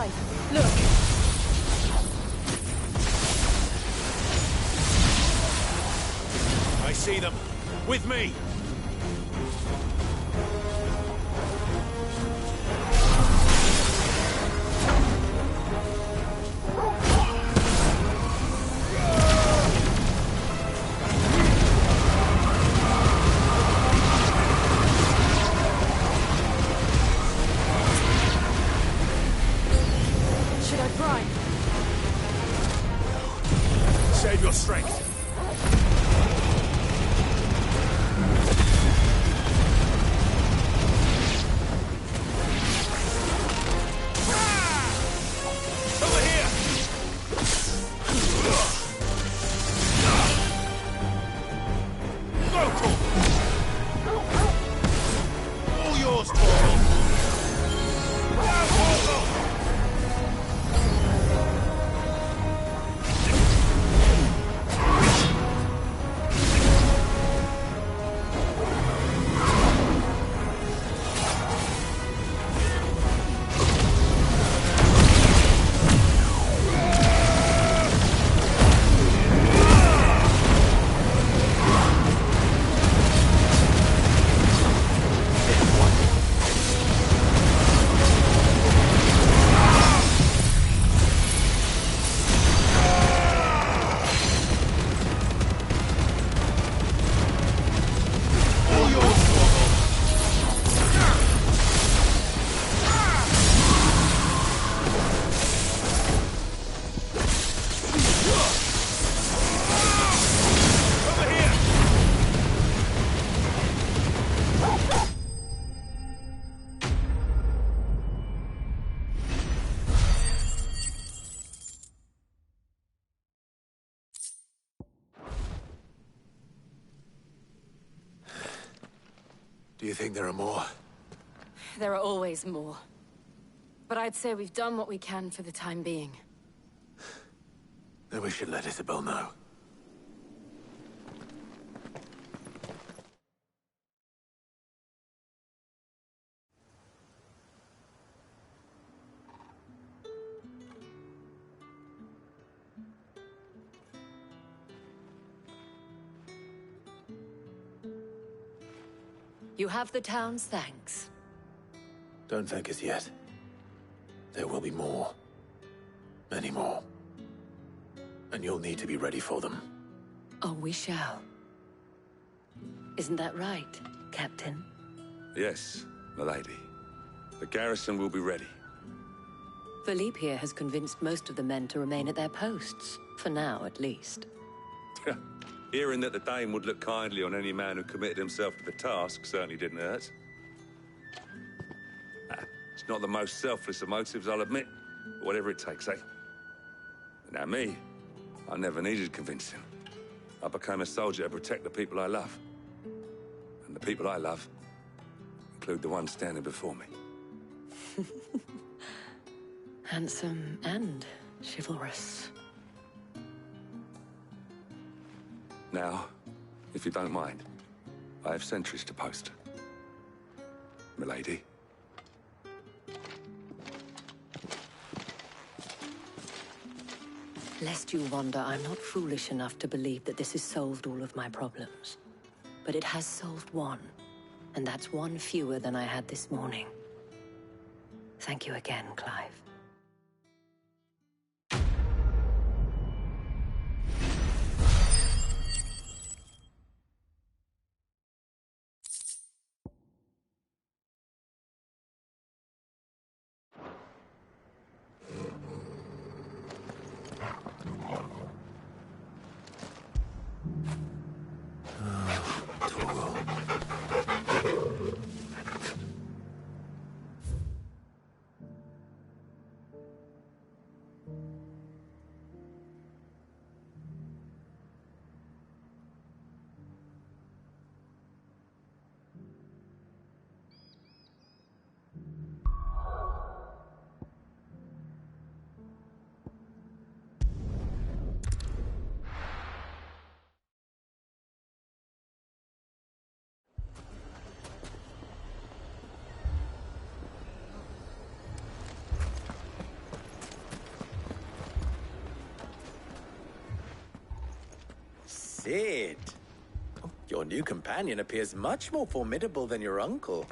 Clive, look! I see them. With me! Should I prime? Save your strength. Over here! Go, Torgal! All yours, Torgal! Now, Torgal! Do you think there are more? There are always more. But I'd say we've done what we can for the time being. Then we should let Isabel know. You have the town's thanks. Don't thank us yet. There will be more. Many more. And you'll need to be ready for them. Oh, we shall. Isn't that right, Captain? Yes, milady. The garrison will be ready. Philippe here has convinced most of the men to remain at their posts. For now, at least. Hearing that the Dane would look kindly on any man who committed himself to the task certainly didn't hurt. It's not the most selfless of motives, I'll admit. But whatever it takes, eh? Now me, I never needed convincing. I became a soldier to protect the people I love. And the people I love include the one standing before me. Handsome and chivalrous. Now, if you don't mind, I have sentries to post. Milady. Lest you wonder, I'm not foolish enough to believe that this has solved all of my problems. But it has solved one, and that's one fewer than I had this morning. Thank you again, Clive. Cid. Oh, your new companion appears much more formidable than your uncle.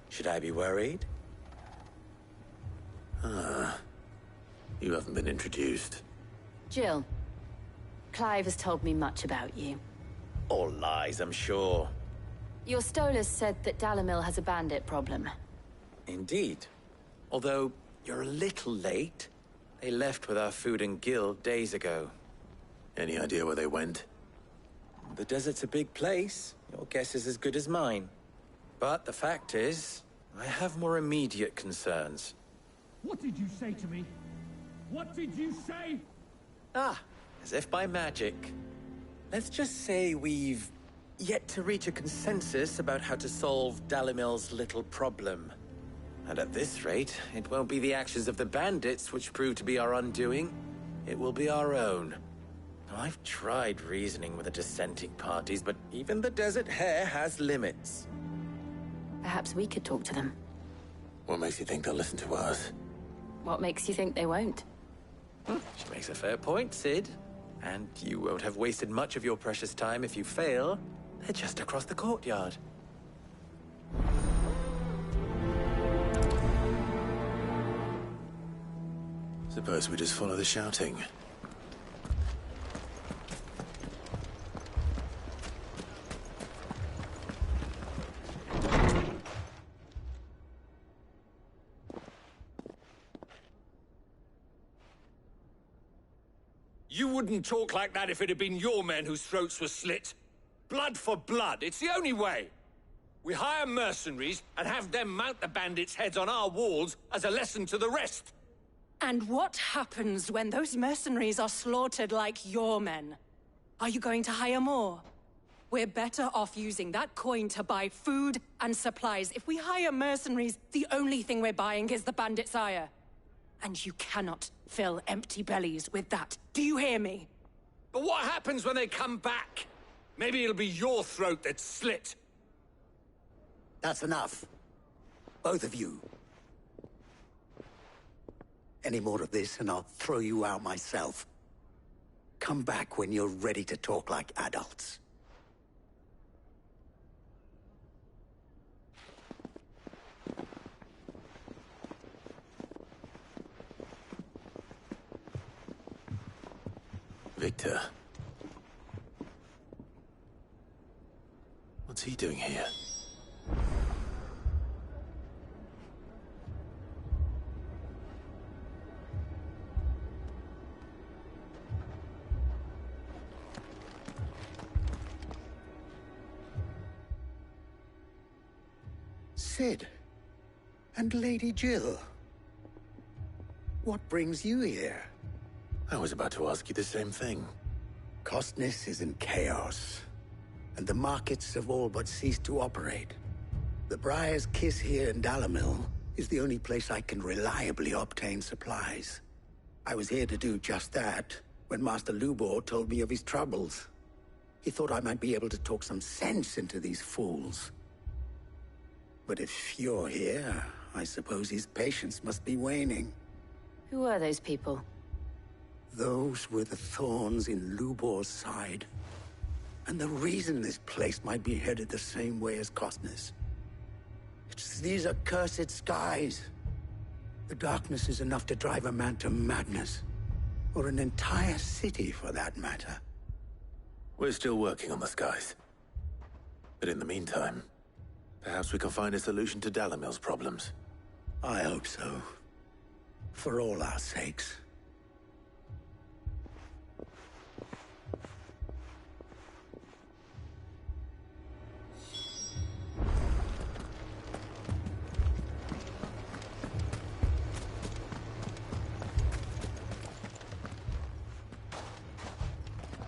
Should I be worried? You haven't been introduced. Jill, Clive has told me much about you. All lies, I'm sure. Your Stolas said that Dalimil has a bandit problem. Indeed. Although, you're a little late. They left with our food and guild days ago. Any idea where they went? The desert's a big place. Your guess is as good as mine. But the fact is, I have more immediate concerns. What did you say to me? What did you say? Ah, as if by magic. Let's just say we've yet to reach a consensus about how to solve Dalimil's little problem. And at this rate, it won't be the actions of the bandits which prove to be our undoing. It will be our own. I've tried reasoning with the dissenting parties, but even the Desert Hare has limits. Perhaps we could talk to them. What makes you think they'll listen to us? What makes you think they won't? She makes a fair point, Cid. And you won't have wasted much of your precious time if you fail. They're just across the courtyard. Suppose we just follow the shouting. You wouldn't talk like that if it had been your men whose throats were slit. Blood for blood, it's the only way. We hire mercenaries and have them mount the bandits' heads on our walls as a lesson to the rest. And what happens when those mercenaries are slaughtered like your men? Are you going to hire more? We're better off using that coin to buy food and supplies. If we hire mercenaries, the only thing we're buying is the bandit's ire. And you cannot fill empty bellies with that. Do you hear me? But what happens when they come back? Maybe it'll be your throat that's slit. That's enough. Both of you. Any more of this and I'll throw you out myself. Come back when you're ready to talk like adults. Victor. What's he doing here? Cid. And Lady Jill. What brings you here? I was about to ask you the same thing. Costness is in chaos, and the markets have all but ceased to operate. The Briar's Kiss here in Dalimil is the only place I can reliably obtain supplies. I was here to do just that when Master Lubor told me of his troubles. He thought I might be able to talk some sense into these fools. But if you're here, I suppose his patience must be waning. Who are those people? Those were the thorns in Lubor's side. And the reason this place might be headed the same way as Costness. It's these accursed skies. The darkness is enough to drive a man to madness. Or an entire city, for that matter. We're still working on the skies. But in the meantime, perhaps we can find a solution to Dalimil's problems. I hope so. For all our sakes.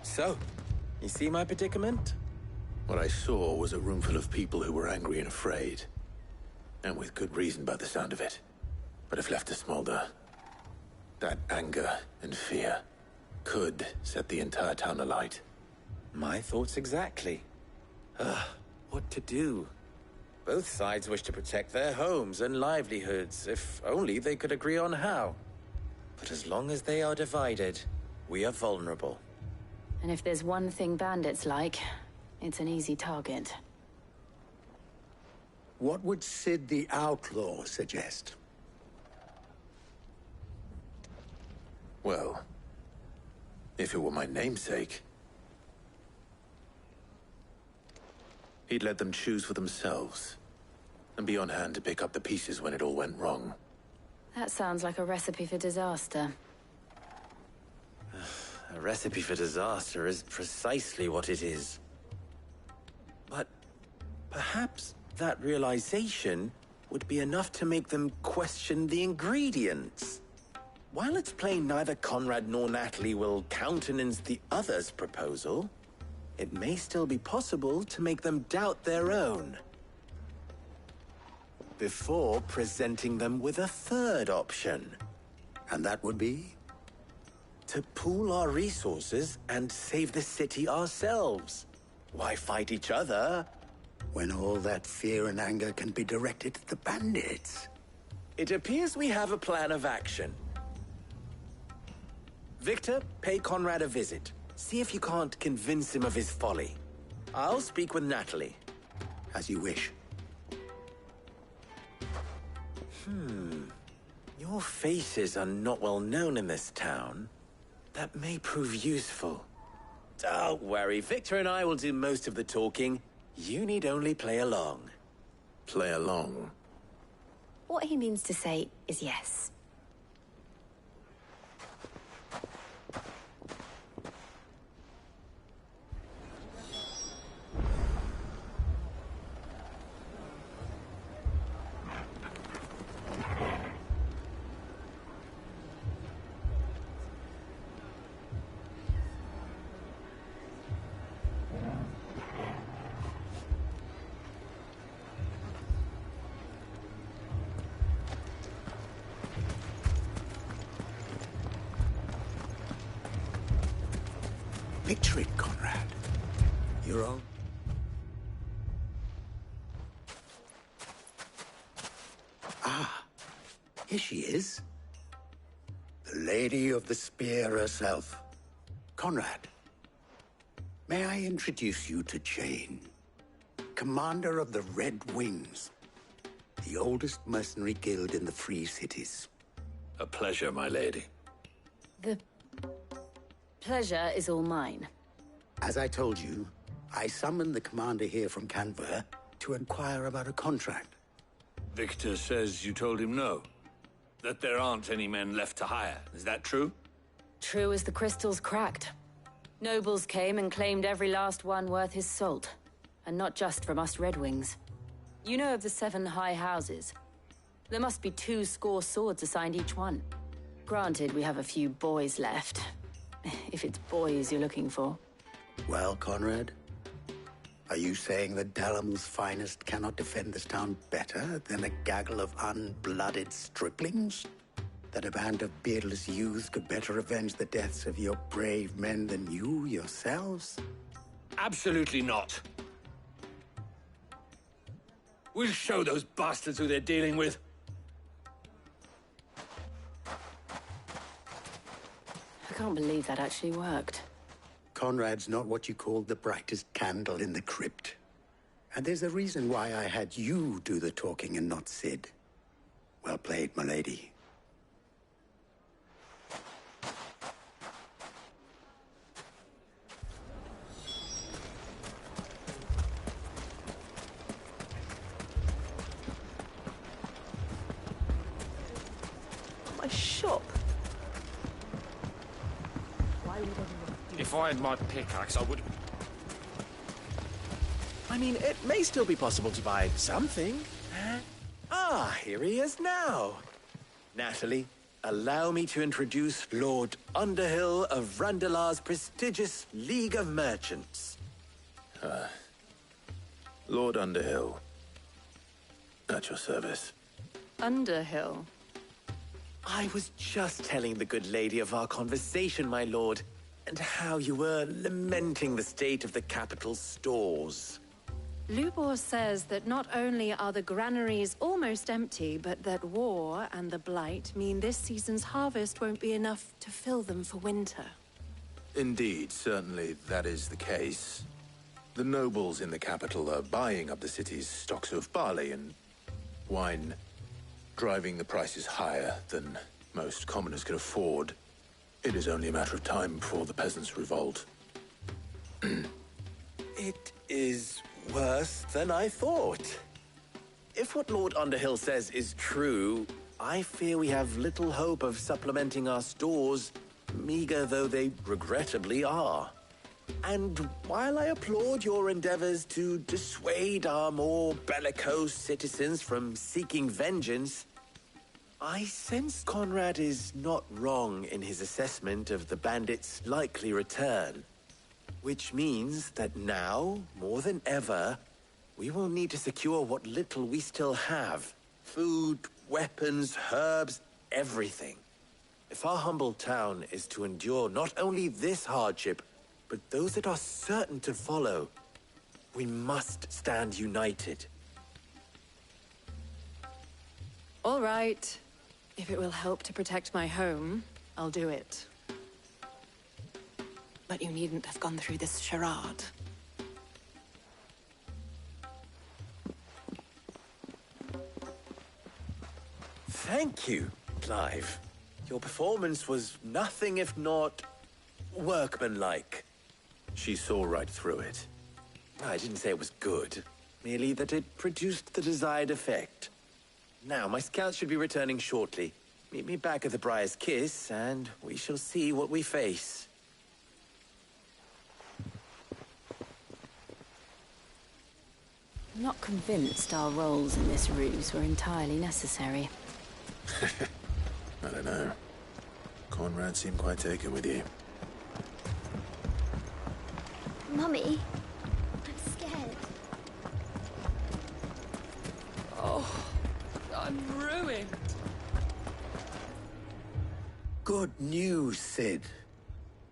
So, you see my predicament? What I saw was a room full of people who were angry and afraid. And with good reason by the sound of it. But if left to smolder, that anger and fear could set the entire town alight. My thoughts exactly. What to do? Both sides wish to protect their homes and livelihoods, if only they could agree on how. But as long as they are divided, we are vulnerable. And if there's one thing bandits like, it's an easy target. What would Sid the Outlaw suggest? Well, if it were my namesake, he'd let them choose for themselves, and be on hand to pick up the pieces when it all went wrong. That sounds like a recipe for disaster. A recipe for disaster is precisely what it is. But perhaps that realization would be enough to make them question the ingredients. While it's plain neither Conrad nor Natalie will countenance the other's proposal, it may still be possible to make them doubt their own. Before presenting them with a third option. And that would be? To pool our resources and save the city ourselves. Why fight each other? When all that fear and anger can be directed at the bandits. It appears we have a plan of action. Victor, pay Conrad a visit. See if you can't convince him of his folly. I'll speak with Natalie. As you wish. Your faces are not well known in this town. That may prove useful. Don't worry, Victor and I will do most of the talking. You need only play along. Play along? What he means to say is yes. Picture it, Conrad. You're on. Ah, here she is. The Lady of the Spear herself. Conrad, may I introduce you to Jane, commander of the Red Wings, the oldest mercenary guild in the Free Cities. A pleasure, my lady. The pleasure is all mine. As I told you, I summoned the commander here from Canver to inquire about a contract. Victor says you told him no. That there aren't any men left to hire. Is that true? True as the crystals cracked. Nobles came and claimed every last one worth his salt. And not just from us Red Wings. You know of the 7 high houses. There must be 2 swords assigned each one. Granted, we have a few boys left. If it's boys you're looking for. Well, Conrad, are you saying that Dalamil's finest cannot defend this town better than a gaggle of unblooded striplings? That a band of beardless youths could better avenge the deaths of your brave men than you yourselves? Absolutely not. We'll show those bastards who they're dealing with. I can't believe that actually worked. Conrad's not what you call the brightest candle in the crypt. And there's a reason why I had you do the talking and not Sid. Well played, my lady. My shop. If I had my pickaxe, I would... I mean, it may still be possible to buy something. Ah, here he is now. Natalie, allow me to introduce Lord Underhill of Randalar's prestigious League of Merchants. Lord Underhill. At your service. Underhill. I was just telling the good lady of our conversation, my lord, and how you were lamenting the state of the capital's stores. Lubor says that not only are the granaries almost empty, but that war and the Blight mean this season's harvest won't be enough to fill them for winter. Indeed, certainly that is the case. The nobles in the capital are buying up the city's stocks of barley and wine, driving the prices higher than most commoners can afford. It is only a matter of time before the peasants revolt. It is worse than I thought. If what Lord Underhill says is true, I fear we have little hope of supplementing our stores, meager though they regrettably are. And while I applaud your endeavors to dissuade our more bellicose citizens from seeking vengeance, I sense Conrad is not wrong in his assessment of the bandits' likely return. Which means that now, more than ever, we will need to secure what little we still have. Food, weapons, herbs, everything. If our humble town is to endure not only this hardship, but those that are certain to follow, we must stand united. All right. If it will help to protect my home, I'll do it. But you needn't have gone through this charade. Thank you, Clive. Your performance was nothing if not workmanlike. She saw right through it. I didn't say it was good, merely that it produced the desired effect. Now, my scouts should be returning shortly. Meet me back at the Briar's Kiss, and we shall see what we face. I'm not convinced our roles in this ruse were entirely necessary. I don't know. Conrad seemed quite taken with you. Mummy, I'm scared. Oh, I'm ruined. Good news, Sid.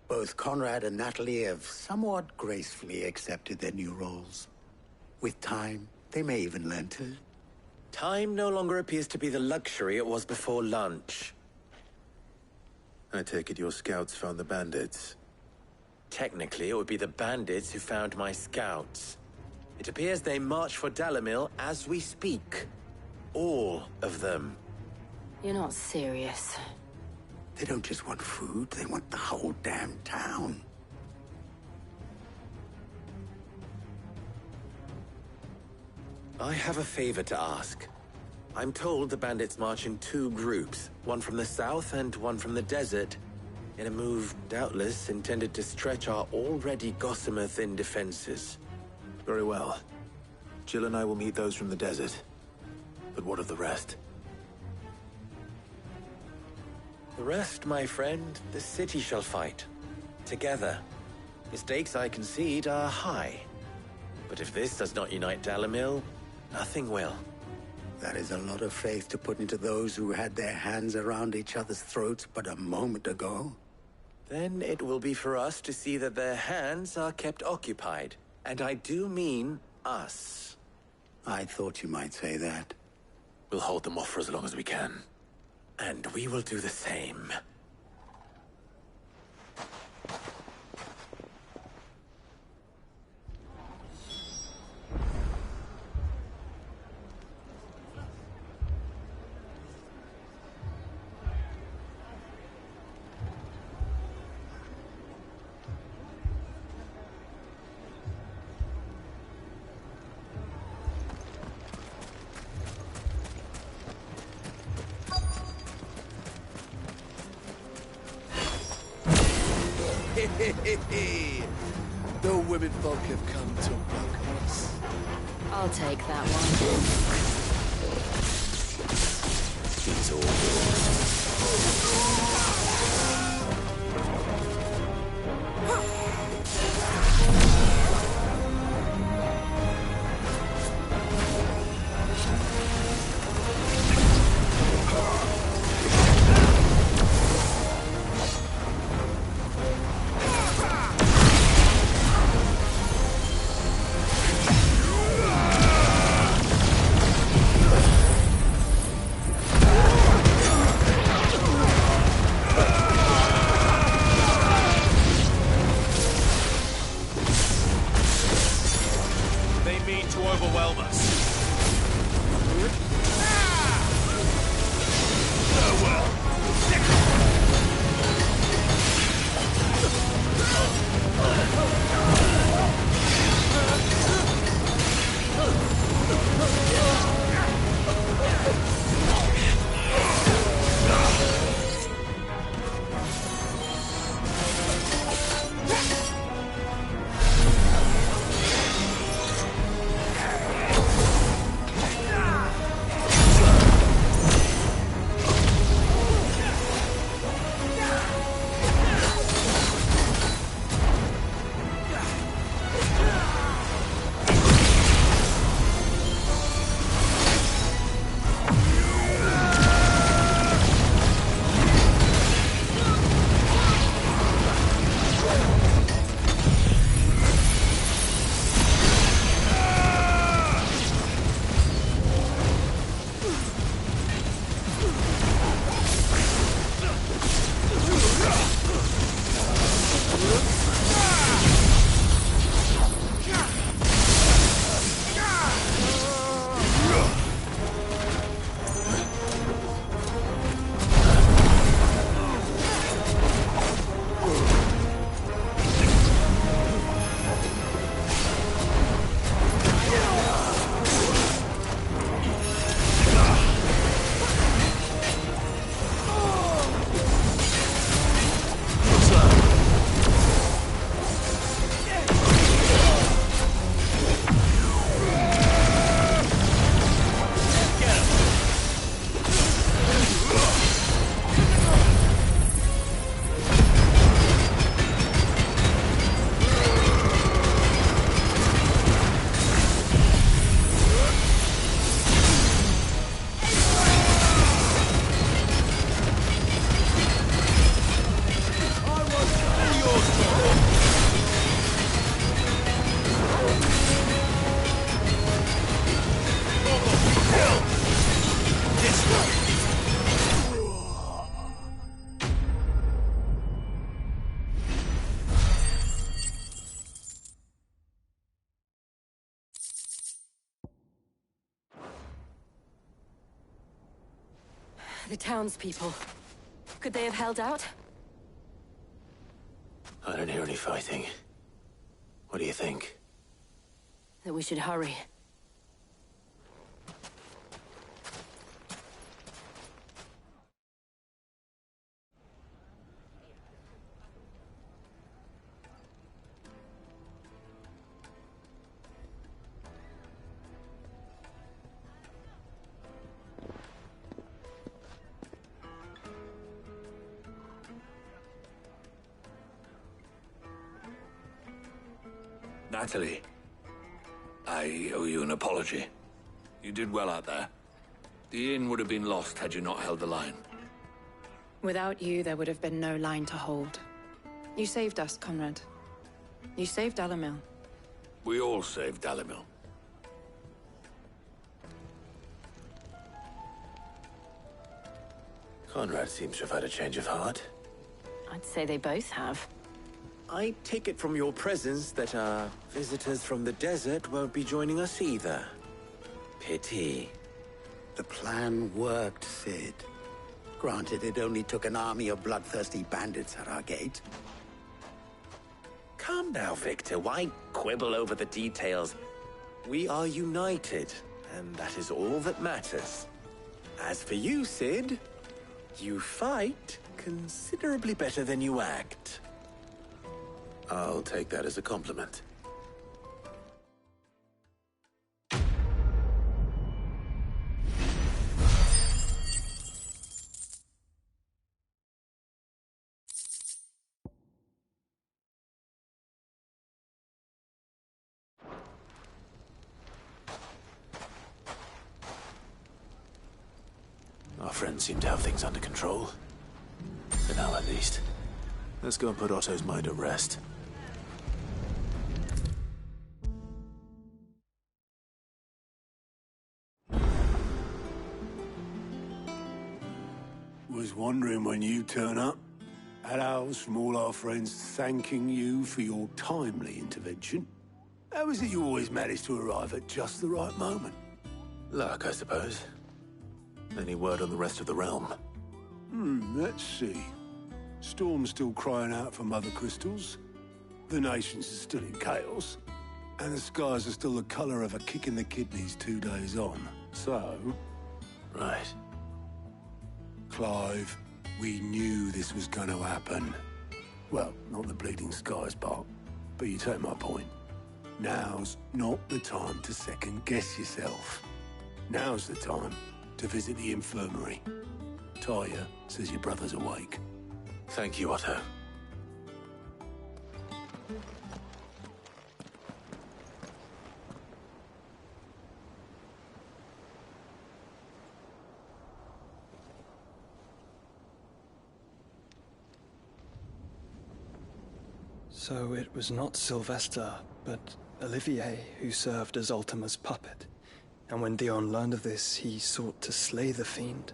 Both Conrad and Natalie have somewhat gracefully accepted their new roles. With time, they may even learn to. Time no longer appears to be the luxury it was before lunch. I take it your scouts found the bandits. Technically, it would be the bandits who found my scouts. It appears they march for Dalimil as we speak. All of them. You're not serious. They don't just want food, they want the whole damn town. I have a favor to ask. I'm told the bandits march in two groups, one from the south and one from the desert, in a move doubtless intended to stretch our already gossamer-thin defenses. Very well. Jill and I will meet those from the desert. But what of the rest? The rest, my friend, the city shall fight. Together. The stakes, I concede, are high. But if this does not unite Dalimil, nothing will. That is a lot of faith to put into those who had their hands around each other's throats but a moment ago. Then it will be for us to see that their hands are kept occupied. And I do mean us. I thought you might say that. We'll hold them off for as long as we can. And we will do the same. The women folk have come to welcome us. I'll take that one. She's all yours. The townspeople. Could they have held out? I don't hear any fighting. What do you think? That we should hurry. Natalie, I owe you an apology. You did well out there. The inn would have been lost had you not held the line. Without you, there would have been no line to hold. You saved us, Conrad. You saved Dalimil. We all saved Dalimil. Conrad seems to have had a change of heart. I'd say they both have. I take it from your presence that our visitors from the desert won't be joining us either. Pity. The plan worked, Cid. Granted, it only took an army of bloodthirsty bandits at our gate. Calm now, Victor. Why quibble over the details? We are united, and that is all that matters. As for you, Cid, you fight considerably better than you act. I'll take that as a compliment. Our friends seem to have things under control. For now, at least. Let's go and put Otto's mind at rest. Was wondering when you turn up. Hellos from all our friends thanking you for your timely intervention. How is it you always manage to arrive at just the right moment? Luck, I suppose. Any word on the rest of the realm? Let's see. Storm's still crying out for Mother Crystals. The nations are still in chaos. And the skies are still the color of a kick in the kidneys 2 days on. So... Right. Clive, we knew this was going to happen. Well, not the bleeding skies part, but you take my point. Now's not the time to second-guess yourself. Now's the time to visit the infirmary. Talia says your brother's awake. Thank you, Otto. So it was not Sylvester, but Olivier who served as Ultima's puppet. And when Dion learned of this, he sought to slay the fiend.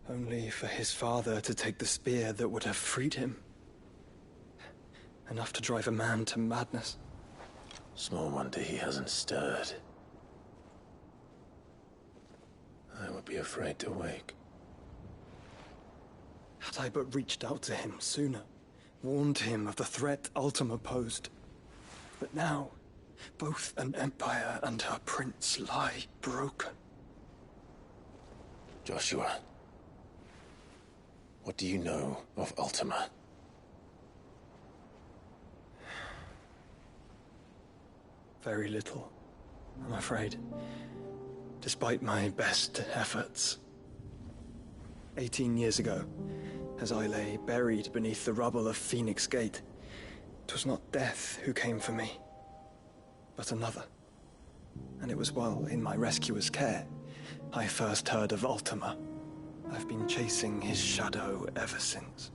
Only for his father to take the spear that would have freed him. Enough to drive a man to madness. Small wonder he hasn't stirred. I would be afraid to wake. Had I but reached out to him sooner, warned him of the threat Ultima posed. But now, both an empire and her prince lie broken. Joshua, what do you know of Ultima? Very little, I'm afraid. Despite my best efforts. 18 years ago, as I lay buried beneath the rubble of Phoenix Gate, it was not death who came for me, but another. And it was while in my rescuer's care, I first heard of Ultima. I've been chasing his shadow ever since.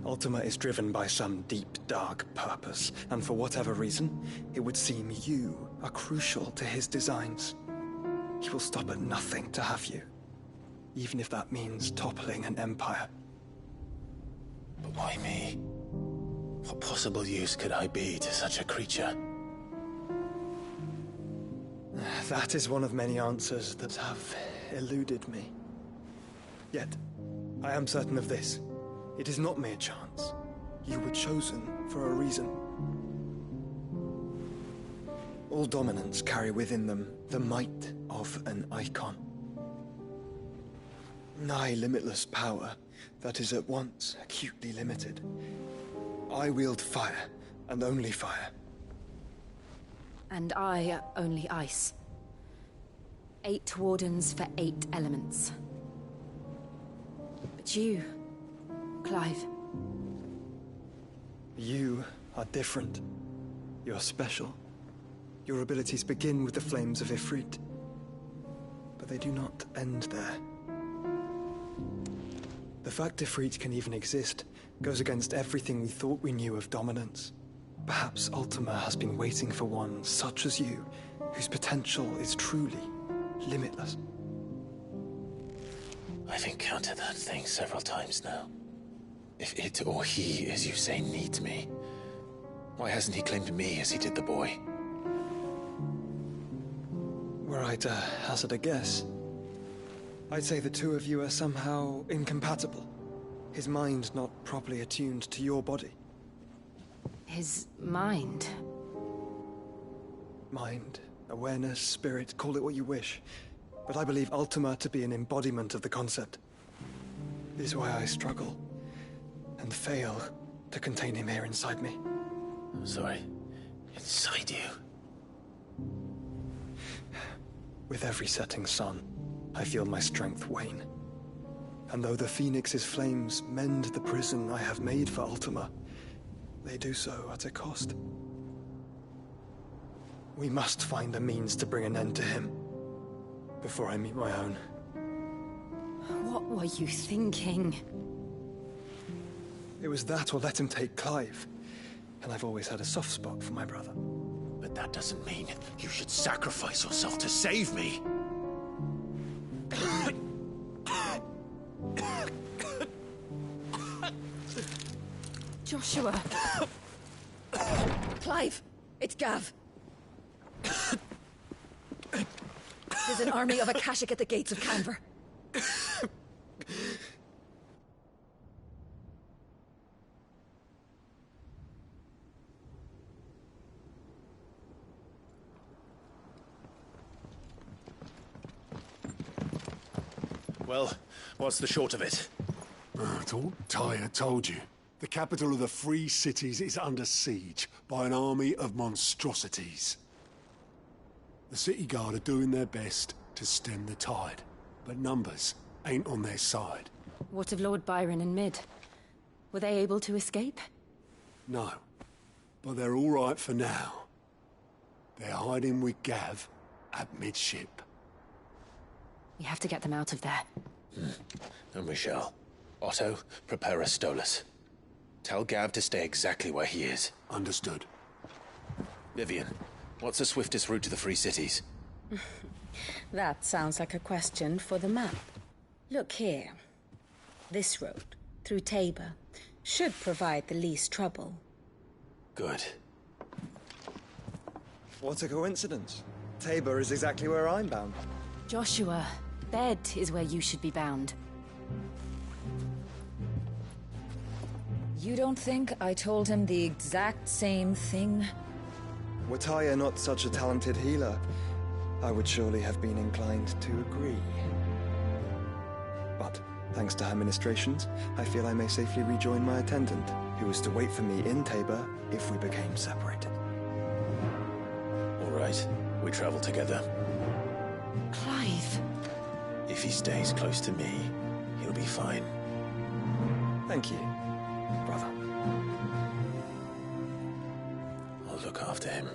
Ultima is driven by some deep, dark purpose, and for whatever reason, it would seem you are crucial to his designs. He will stop at nothing to have you, even if that means toppling an empire. But why me? What possible use could I be to such a creature? That is one of many answers that have eluded me. Yet, I am certain of this. It is not mere chance. You were chosen for a reason. All dominants carry within them the might of an icon. Nigh limitless power that is at once acutely limited. I wield fire, and only fire. And I only ice. 8 wardens for 8 elements. But you, Clive. You are different. You're special. Your abilities begin with the flames of Ifrit. But they do not end there. The fact Ifrit can even exist goes against everything we thought we knew of dominance. Perhaps Ultima has been waiting for one such as you, whose potential is truly limitless. I've encountered that thing several times now. If it or he, as you say, needs me, why hasn't he claimed me as he did the boy? Were I to hazard a guess, I'd say the two of you are somehow incompatible. His mind not properly attuned to your body. His mind? Mind, awareness, spirit, call it what you wish. But I believe Ultima to be an embodiment of the concept. It is why I struggle and fail to contain him here inside me. I'm sorry. Inside you? With every setting sun, I feel my strength wane. And though the Phoenix's flames mend the prison I have made for Ultima, they do so at a cost. We must find a means to bring an end to him before I meet my own. What were you thinking? It was that or let him take Clive. And I've always had a soft spot for my brother. But that doesn't mean you should sacrifice yourself to save me. Joshua. Clive, it's Gav. There's an army of Akashic at the gates of Canver. Well, what's the short of it? I thought Tyr told you. The capital of the Free Cities is under siege by an army of monstrosities. The City Guard are doing their best to stem the tide, but numbers ain't on their side. What of Lord Byron and Mid? Were they able to escape? No, but they're all right for now. They're hiding with Gav at midship. We have to get them out of there. And we shall. Otto, prepare a Stolas. Tell Gav to stay exactly where he is. Understood. Vivian, what's the swiftest route to the Free Cities? That sounds like a question for the map. Look here. This road, through Tabor, should provide the least trouble. Good. What a coincidence. Tabor is exactly where I'm bound. Joshua, bed is where you should be bound. You don't think I told him the exact same thing? Were Tyr not such a talented healer, I would surely have been inclined to agree. But, thanks to her ministrations, I feel I may safely rejoin my attendant, who was to wait for me in Tabor if we became separated. All right, we travel together. Clive. If he stays close to me, he'll be fine. Thank you, brother. I'll look after him.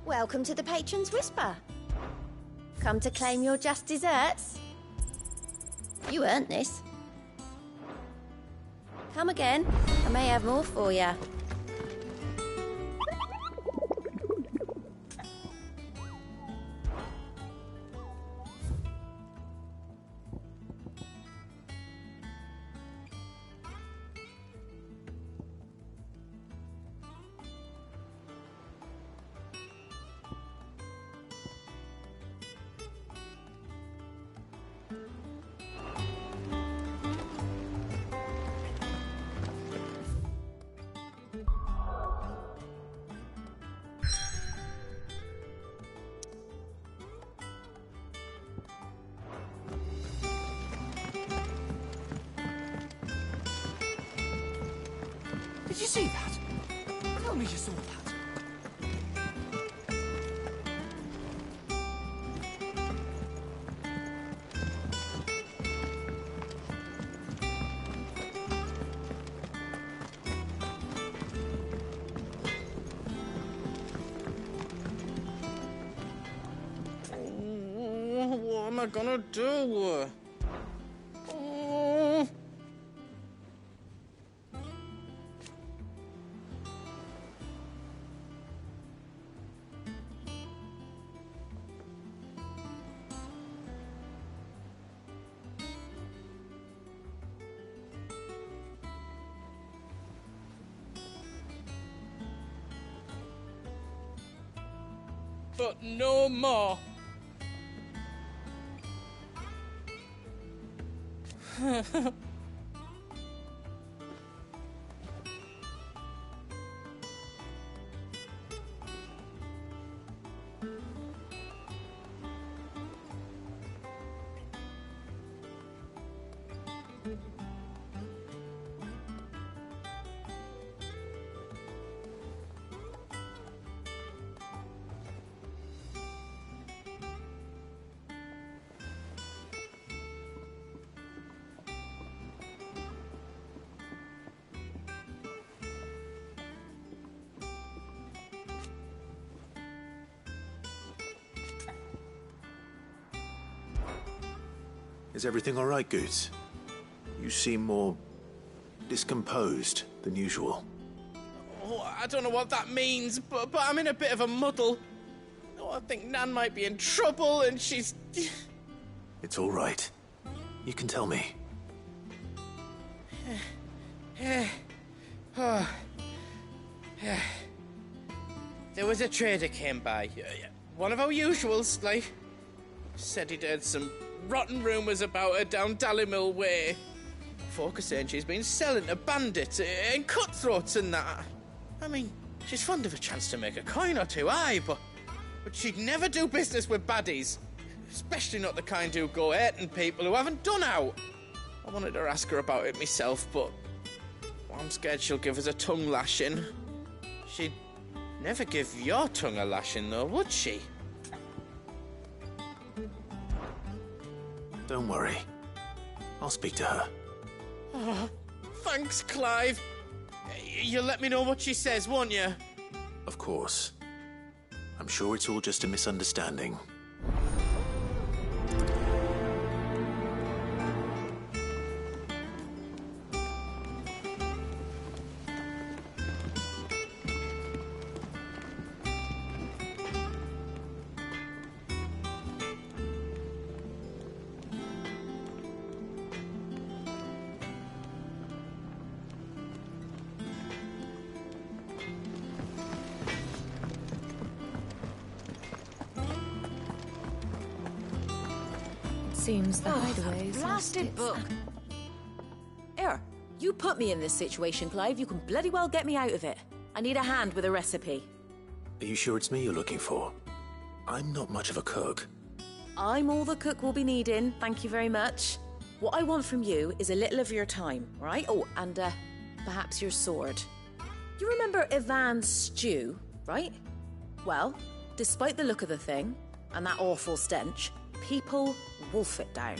Welcome to the Patron's Whisper. Come to claim your just desserts? You earned this. Come again. I may have more for you. Did you see that? Tell me you saw that. What am I gonna do? Oh. But no more. Is everything all right, Goetz? You seem more discomposed than usual. Oh, I don't know what that means, but I'm in a bit of a muddle. Oh, I think Nan might be in trouble, and she's... It's all right. You can tell me. There was a trader came by. One of our usuals, like. Said he'd heard some rotten rumours about her down Dalimil way. Folk are saying she's been selling to bandits and cutthroats and that. I mean, she's fond of a chance to make a coin or two, aye, but she'd never do business with baddies. Especially not the kind who go hurting people who haven't done out. I wanted to ask her about it myself, but I'm scared she'll give us a tongue lashing. She'd never give your tongue a lashing, though, would she? Don't worry. I'll speak to her. Oh, thanks, Clive. You'll let me know what she says, won't you? Of course. I'm sure it's all just a misunderstanding. Seems the hideaways. Blasted book. Here, you put me in this situation, Clive. You can bloody well get me out of it. I need a hand with a recipe. Are you sure it's me you're looking for? I'm not much of a cook. I'm all the cook will be needing, thank you very much. What I want from you is a little of your time, right? Oh, and perhaps your sword. You remember Ivan's stew, right? Well, despite the look of the thing, and that awful stench, people wolf it down.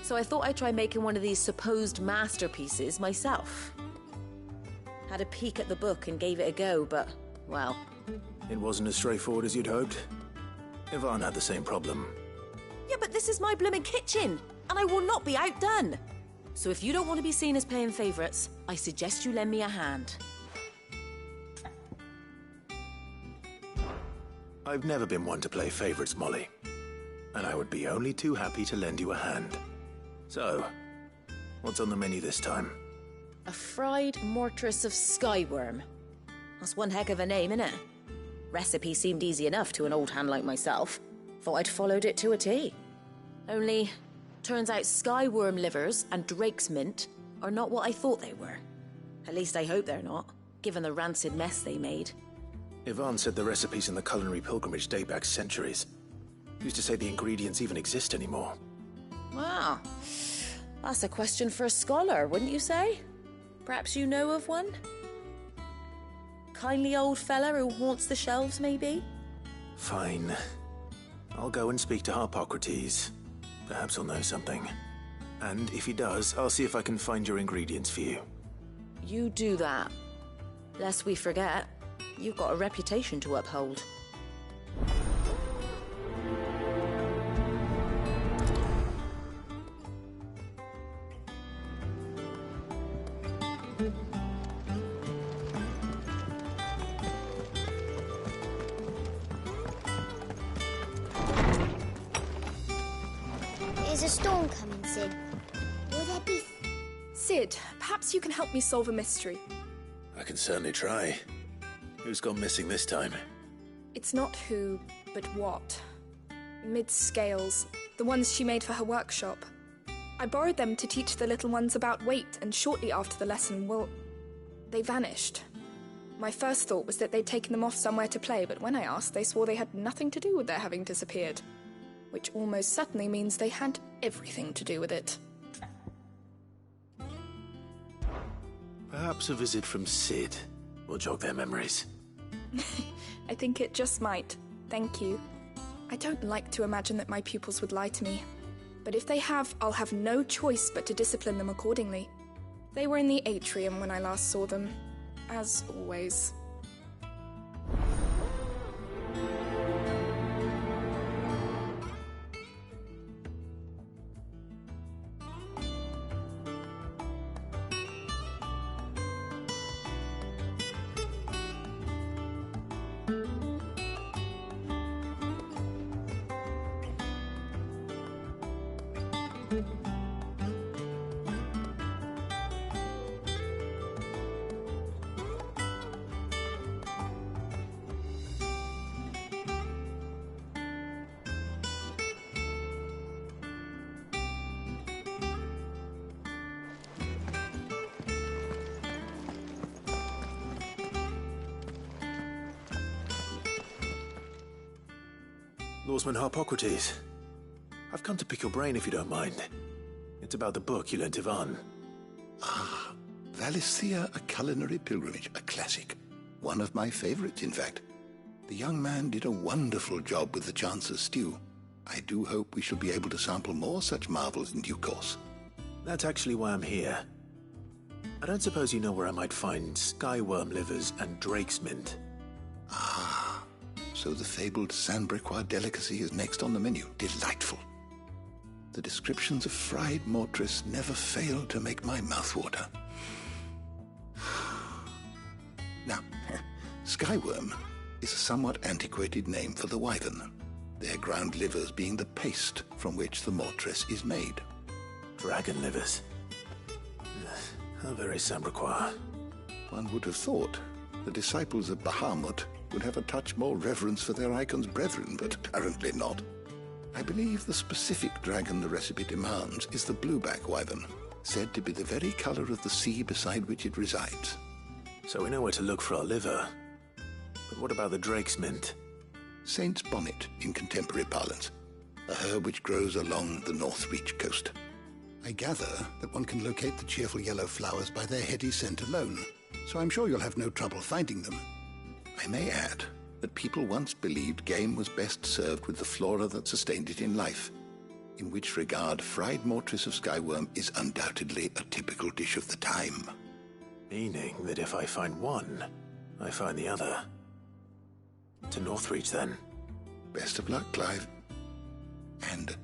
So I thought I'd try making one of these supposed masterpieces myself. Had a peek at the book and gave it a go, but, well... It wasn't as straightforward as you'd hoped. Ivan had the same problem. Yeah, but this is my blooming kitchen, and I will not be outdone. So if you don't want to be seen as playing favourites, I suggest you lend me a hand. I've never been one to play favourites, Molly. And I would be only too happy to lend you a hand. So, what's on the menu this time? A fried mortress of skyworm. That's one heck of a name, innit? Recipe seemed easy enough to an old hand like myself. Thought I'd followed it to a T. Only, turns out skyworm livers and drake's mint are not what I thought they were. At least I hope they're not, given the rancid mess they made. Ivan said the recipes in the culinary pilgrimage date back centuries. Who's to say the ingredients even exist anymore? Wow. That's a question for a scholar, wouldn't you say? Perhaps you know of one? kindly old fella who haunts the shelves, maybe? Fine. I'll go and speak to Harpocrates. Perhaps he'll know something. And if he does, I'll see if I can find your ingredients for you. You do that. Lest we forget, you've got a reputation to uphold. There's a storm coming, Sid. Will there be... Sid, perhaps you can help me solve a mystery. I can certainly try. Who's gone missing this time? It's not who, but what. Mid's scales, the ones she made for her workshop. I borrowed them to teach the little ones about weight, and shortly after the lesson, well, they vanished. My first thought was that they'd taken them off somewhere to play, but when I asked, they swore they had nothing to do with their having disappeared. Which almost certainly means they had everything to do with it. Perhaps a visit from Sid will jog their memories. I think it just might. Thank you. I don't like to imagine that my pupils would lie to me. But if they have, I'll have no choice but to discipline them accordingly. They were in the atrium when I last saw them. As always. Lawsman Harpocrates. I've come to pick your brain if you don't mind. It's about the book you lent Ivan. Ah, Valisthea, A Culinary Pilgrimage, a classic. One of my favorites, in fact. The young man did a wonderful job with the Chance's stew. I do hope we shall be able to sample more such marvels in due course. That's actually why I'm here. I don't suppose you know where I might find skyworm livers and drake's mint. Ah, so the fabled Sandbrequois delicacy is next on the menu. Delightful. The descriptions of fried mortris never fail to make my mouth water. Now, skyworm is a somewhat antiquated name for the wyvern, their ground livers being the paste from which the mortris is made. Dragon livers. How very Sandbrequois. One would have thought the disciples of Bahamut would have a touch more reverence for their icon's brethren, but apparently not. I believe the specific dragon the recipe demands is the blueback wyvern, said to be the very color of the sea beside which it resides. So we know where to look for our liver. But what about the drake's mint? Saint's bonnet in contemporary parlance, a herb which grows along the North Reach coast. I gather that one can locate the cheerful yellow flowers by their heady scent alone, so I'm sure you'll have no trouble finding them. I may add that people once believed game was best served with the flora that sustained it in life, in which regard fried mortris of skyworm is undoubtedly a typical dish of the time. Meaning that if I find one, I find the other. To Northreach, then. Best of luck, Clive. And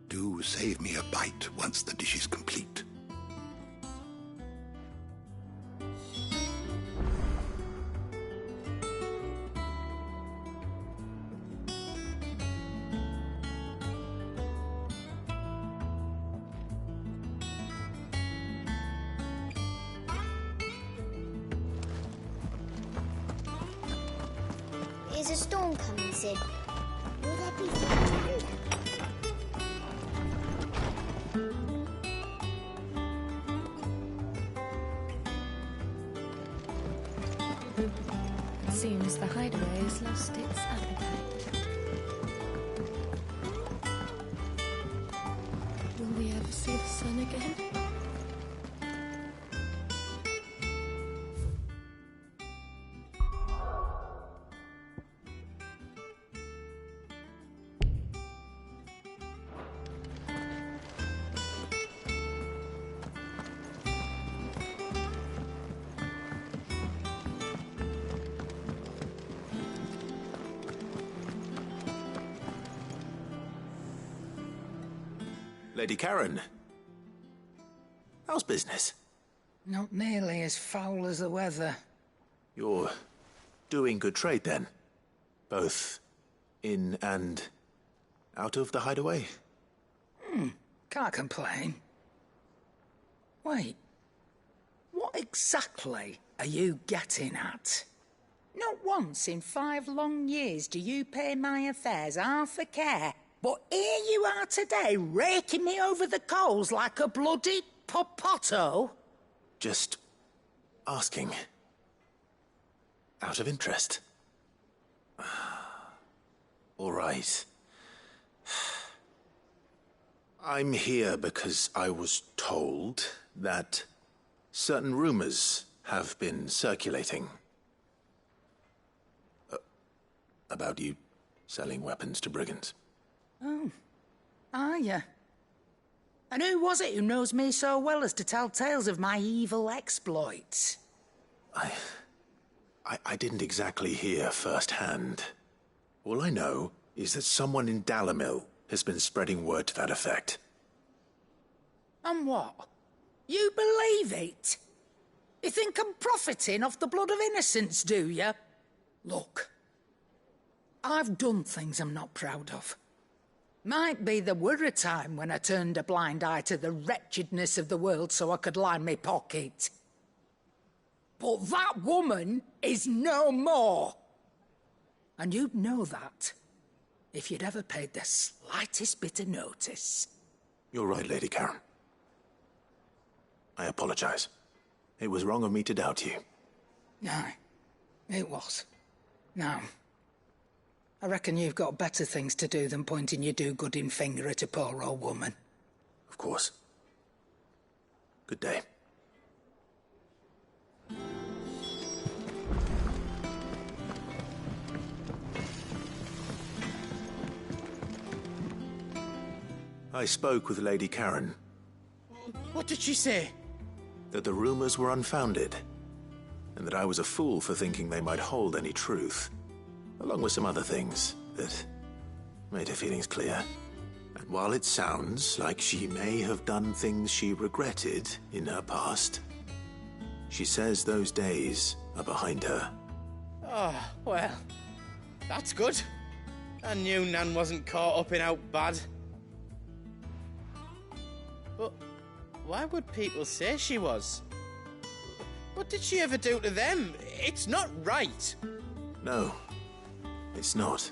do save me a bite once the dish is complete. There's a storm coming, Sid. Will there be thunder? It seems the hideaway has lost its appetite. Will we ever see the sun again? Lady Karen. How's business? Not nearly as foul as the weather. You're doing good trade, then? Both in and out of the hideaway? Can't complain. Wait. What exactly are you getting at? Not once in 5 long years do you pay my affairs half a care, but here you are today, raking me over the coals like a bloody popoto? Just asking. Out of interest. All right. I'm here because I was told that certain rumors have been circulating. About you selling weapons to brigands. Oh. Are you? And who was it who knows me so well as to tell tales of my evil exploits? I didn't exactly hear firsthand. All I know is that someone in Dalimil has been spreading word to that effect. And what? You believe it? You think I'm profiting off the blood of innocents, do you? Look, I've done things I'm not proud of. Might be there were a time when I turned a blind eye to the wretchedness of the world so I could line my pocket. But that woman is no more. And you'd know that if you'd ever paid the slightest bit of notice. You're right, Lady Karen. I apologize. It was wrong of me to doubt you. No, it was. Now, I reckon you've got better things to do than pointing your do-gooding finger at a poor old woman. Of course. Good day. I spoke with Lady Karen. What did she say? That the rumors were unfounded, and that I was a fool for thinking they might hold any truth, along with some other things that made her feelings clear. And while it sounds like she may have done things she regretted in her past, she says those days are behind her. Oh, well, that's good. I knew Nan wasn't caught up in out bad. But why would people say she was? What did she ever do to them? It's not right. No, it's not.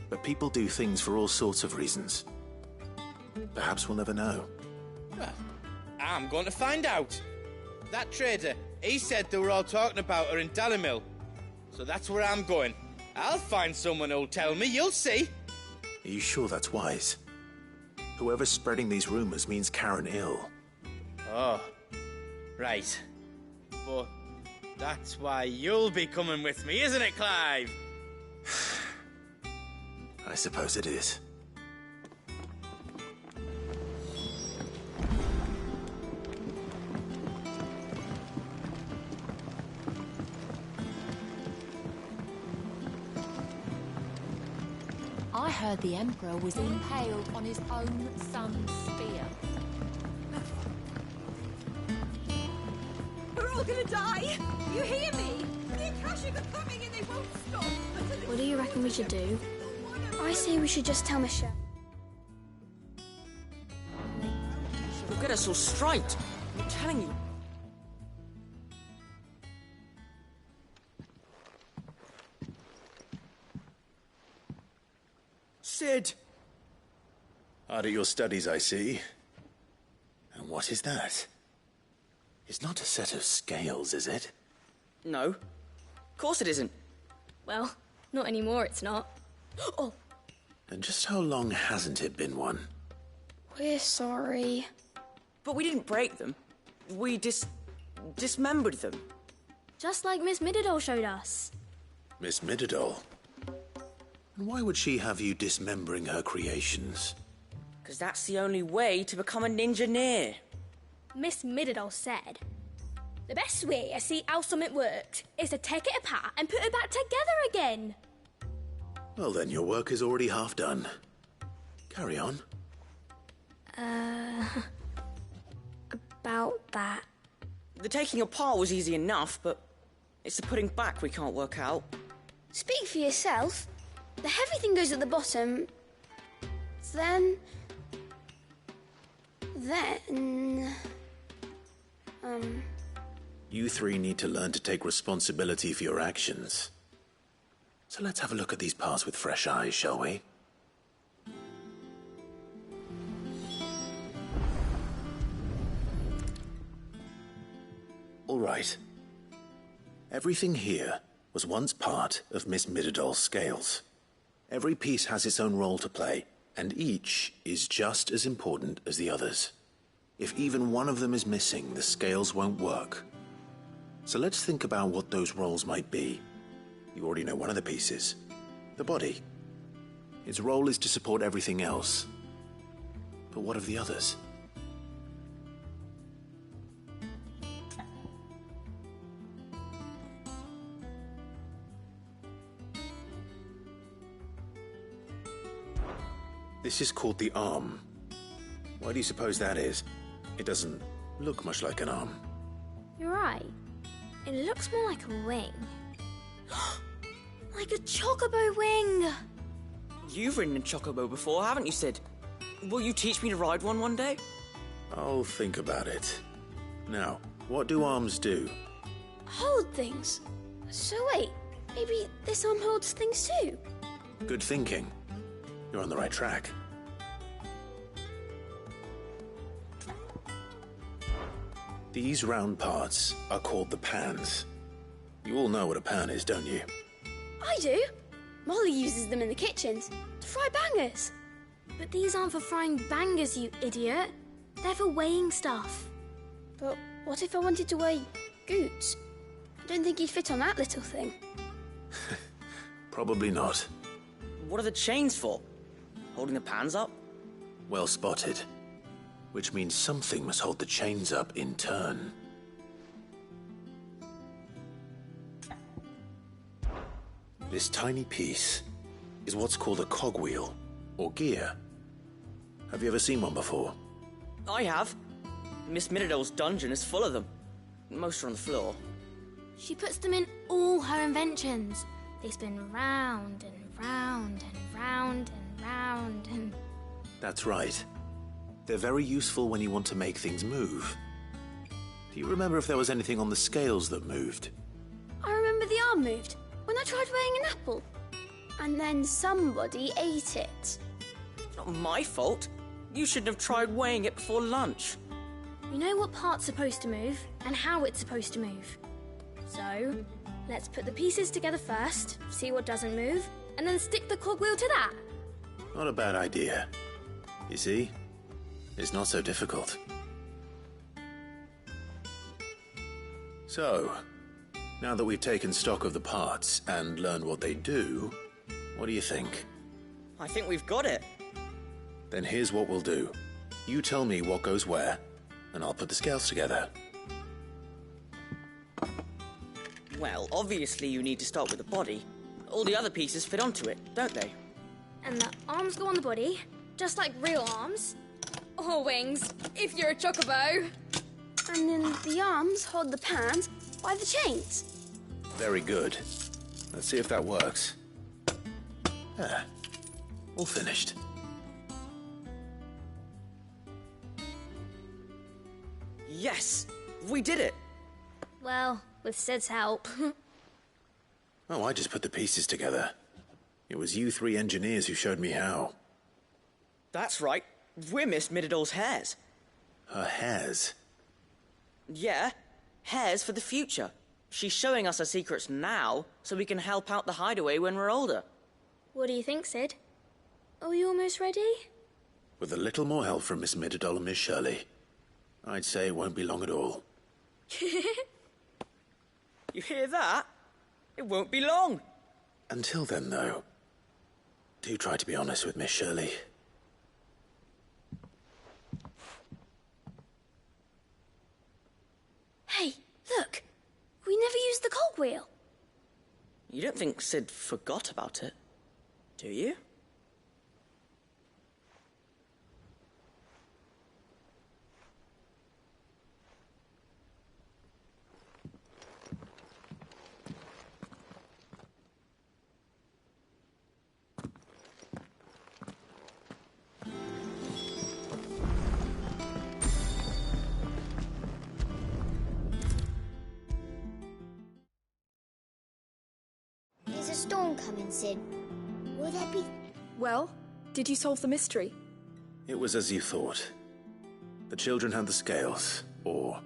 But people do things for all sorts of reasons. Perhaps we'll never know. Well, I'm going to find out. That trader, he said they were all talking about her in Dalimil. So that's where I'm going. I'll find someone who'll tell me, you'll see. Are you sure that's wise? Whoever's spreading these rumors means Karen ill. Oh, right. But that's why you'll be coming with me, isn't it, Clive? I suppose it is. I heard the Emperor was impaled on his own son's spear. We're all gonna die! You hear me? The Akashic are coming and they won't stop! What do you reckon we should do? I say we should just tell Michelle. You'll get us all straight. I'm telling you. Sid! Hard at your studies, I see. And what is that? It's not a set of scales, is it? No. Of course it isn't. Well, not anymore, it's not. Oh! And just how long hasn't it been one? We're sorry. But we didn't break them. We dismembered them. Just like Miss Mididol showed us. Miss Mididol? And why would she have you dismembering her creations? Because that's the only way to become a ninja-neer. Miss Mididol said, the best way to see how something works is to take it apart and put it back together again. Well then, your work is already half done. Carry on. About that. The taking apart was easy enough, but it's the putting back we can't work out. Speak for yourself. The heavy thing goes at the bottom. Then... You three need to learn to take responsibility for your actions. So let's have a look at these parts with fresh eyes, shall we? All right. Everything here was once part of Miss Midadol's scales. Every piece has its own role to play, and each is just as important as the others. If even one of them is missing, the scales won't work. So let's think about what those roles might be. You already know one of the pieces, the body. Its role is to support everything else. But what of the others? This is called the arm. Why do you suppose that is? It doesn't look much like an arm. You're right. It looks more like a wing. Like a chocobo wing! You've ridden a chocobo before, haven't you, Sid? Will you teach me to ride one day? I'll think about it. Now, what do arms do? Hold things. So wait, maybe this arm holds things too? Good thinking. You're on the right track. These round parts are called the pans. You all know what a pan is, don't you? I do. Molly uses them in the kitchens to fry bangers. But these aren't for frying bangers, you idiot. They're for weighing stuff. But what if I wanted to weigh Goots? I don't think he'd fit on that little thing. Probably not. What are the chains for? Holding the pans up? Well spotted. Which means something must hold the chains up in turn. This tiny piece is what's called a cogwheel, or gear. Have you ever seen one before? I have. Miss Midadol's dungeon is full of them. Most are on the floor. She puts them in all her inventions. They spin round and round and round and round and... That's right. They're very useful when you want to make things move. Do you remember if there was anything on the scales that moved? I remember the arm moved when I tried weighing an apple. And then somebody ate it. Not my fault. You shouldn't have tried weighing it before lunch. We know what part's supposed to move and how it's supposed to move. So, let's put the pieces together first, see what doesn't move, and then stick the cogwheel to that. Not a bad idea. You see? It's not so difficult. So, now that we've taken stock of the parts and learned what they do, what do you think? I think we've got it. Then here's what we'll do. You tell me what goes where, and I'll put the scales together. Well, obviously you need to start with the body. All the other pieces fit onto it, don't they? And the arms go on the body, just like real arms. Or wings, if you're a chocobo. And then the arms hold the pans by the chains. Very good. Let's see if that works. There. All finished. Yes! We did it! Well, with Sid's help. Oh, I just put the pieces together. It was you three engineers who showed me how. That's right. We're Miss Midadol's heirs. Her heirs? Yeah, heirs for the future. She's showing us her secrets now, so we can help out the hideaway when we're older. What do you think, Sid? Are we almost ready? With a little more help from Miss Midadol and Miss Shirley, I'd say it won't be long at all. You hear that? It won't be long. Until then, though, do try to be honest with Miss Shirley. Hey, look! We never used the cogwheel. You don't think Sid forgot about it, do you? storm coming, Sid? Will there be... Well, did you solve the mystery? It was as you thought. The children had the scales, or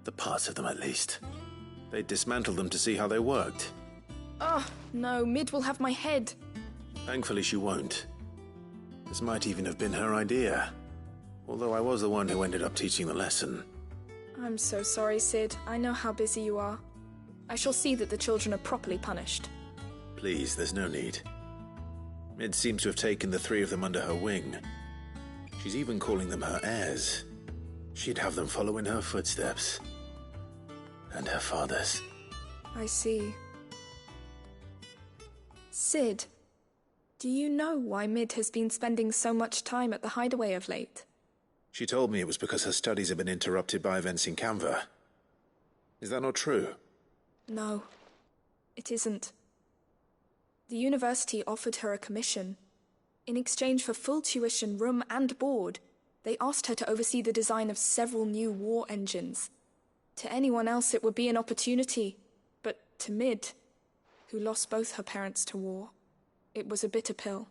the parts of them at least. They dismantled them to see how they worked. Oh, no, Mid will have my head. Thankfully she won't. This might even have been her idea. Although I was the one who ended up teaching the lesson. I'm so sorry, Sid. I know how busy you are. I shall see that the children are properly punished. Please, there's no need. Mid seems to have taken the three of them under her wing. She's even calling them her heirs. She'd have them follow in her footsteps. And her father's. I see. Sid, do you know why Mid has been spending so much time at the Hideaway of late? She told me it was because her studies have been interrupted by events in Canva. Is that not true? No, it isn't. The university offered her a commission. In exchange for full tuition, room and board, they asked her to oversee the design of several new war engines. To anyone else it would be an opportunity, but to Mid, who lost both her parents to war, it was a bitter pill.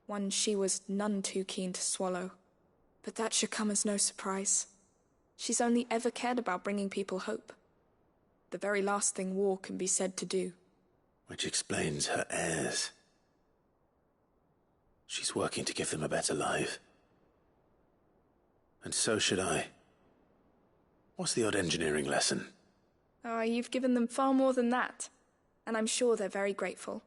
One she was none too keen to swallow. But that should come as no surprise. She's only ever cared about bringing people hope. The very last thing war can be said to do. Which explains her heirs. She's working to give them a better life. And so should I. What's the odd engineering lesson? Ah, you've given them far more than that. And I'm sure they're very grateful.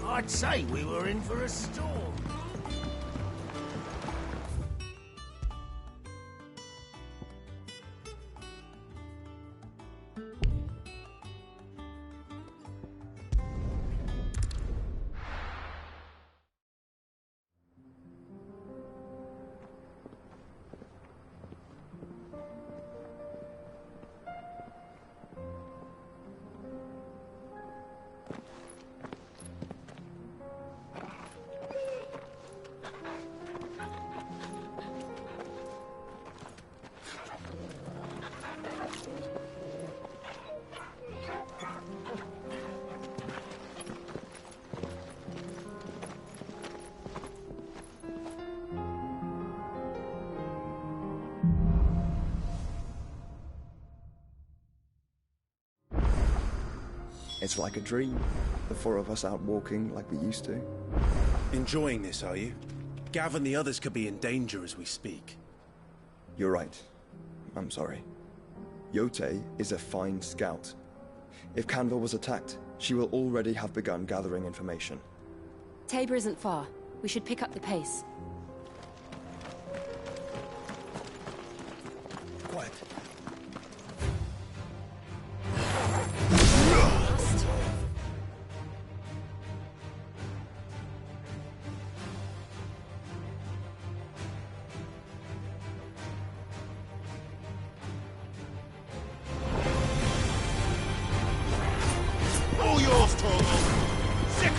I'd say we were in for a storm. It's like a dream. The four of us out walking like we used to. Enjoying this, are you? Gav and the others could be in danger as we speak. You're right. I'm sorry. Yote is a fine scout. If Canva was attacked, she will already have begun gathering information. Tabor isn't far. We should pick up the pace. Quiet. All yours, Torgal. Sick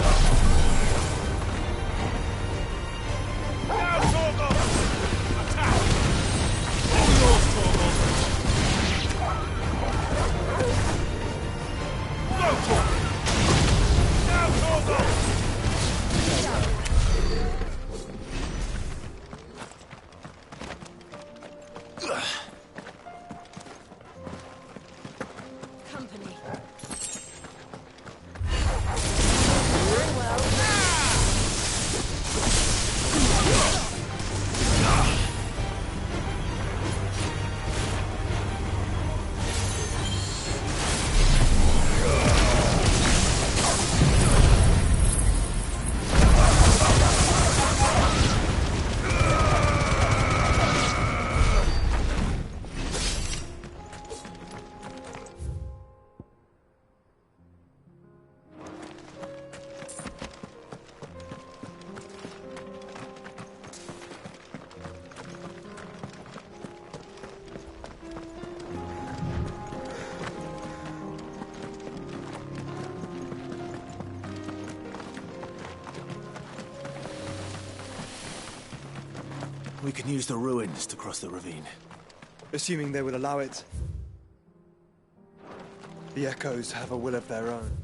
We can use the ruins to cross the ravine. Assuming they will allow it. The Echoes have a will of their own.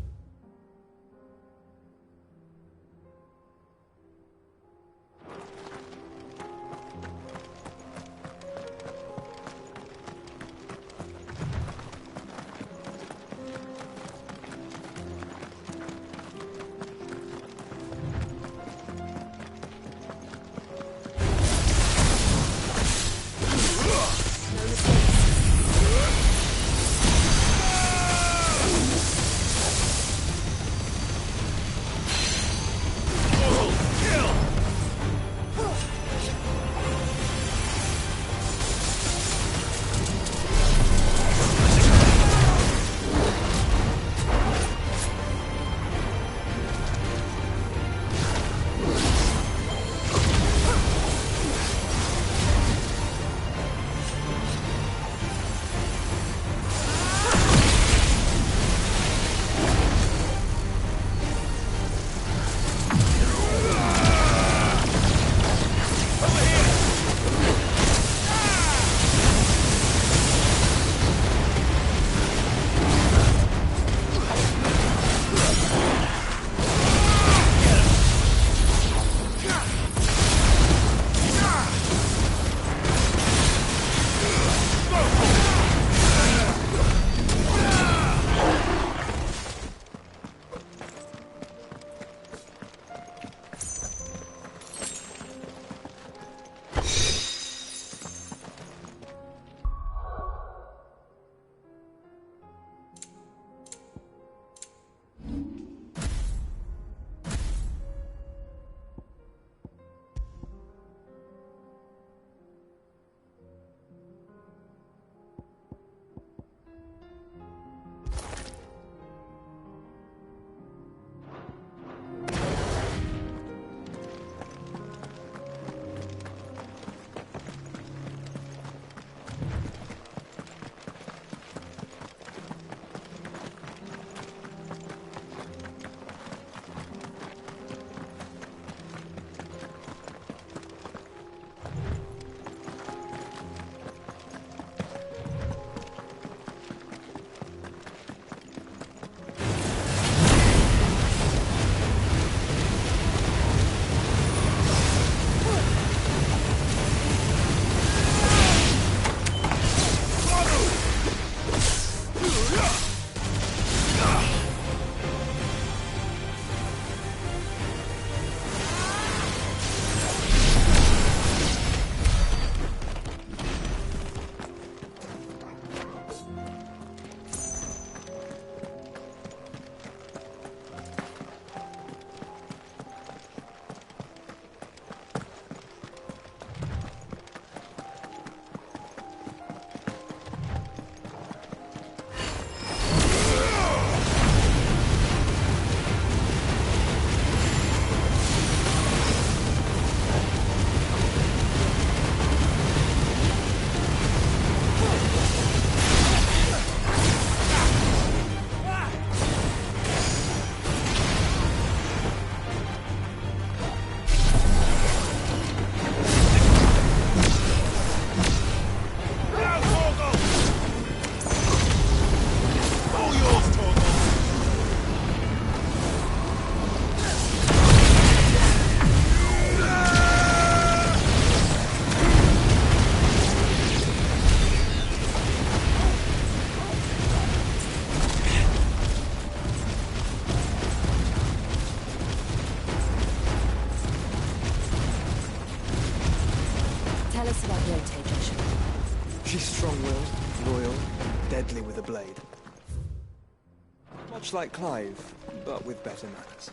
She's strong-willed, loyal, and deadly with a blade. Much like Clive, but with better manners.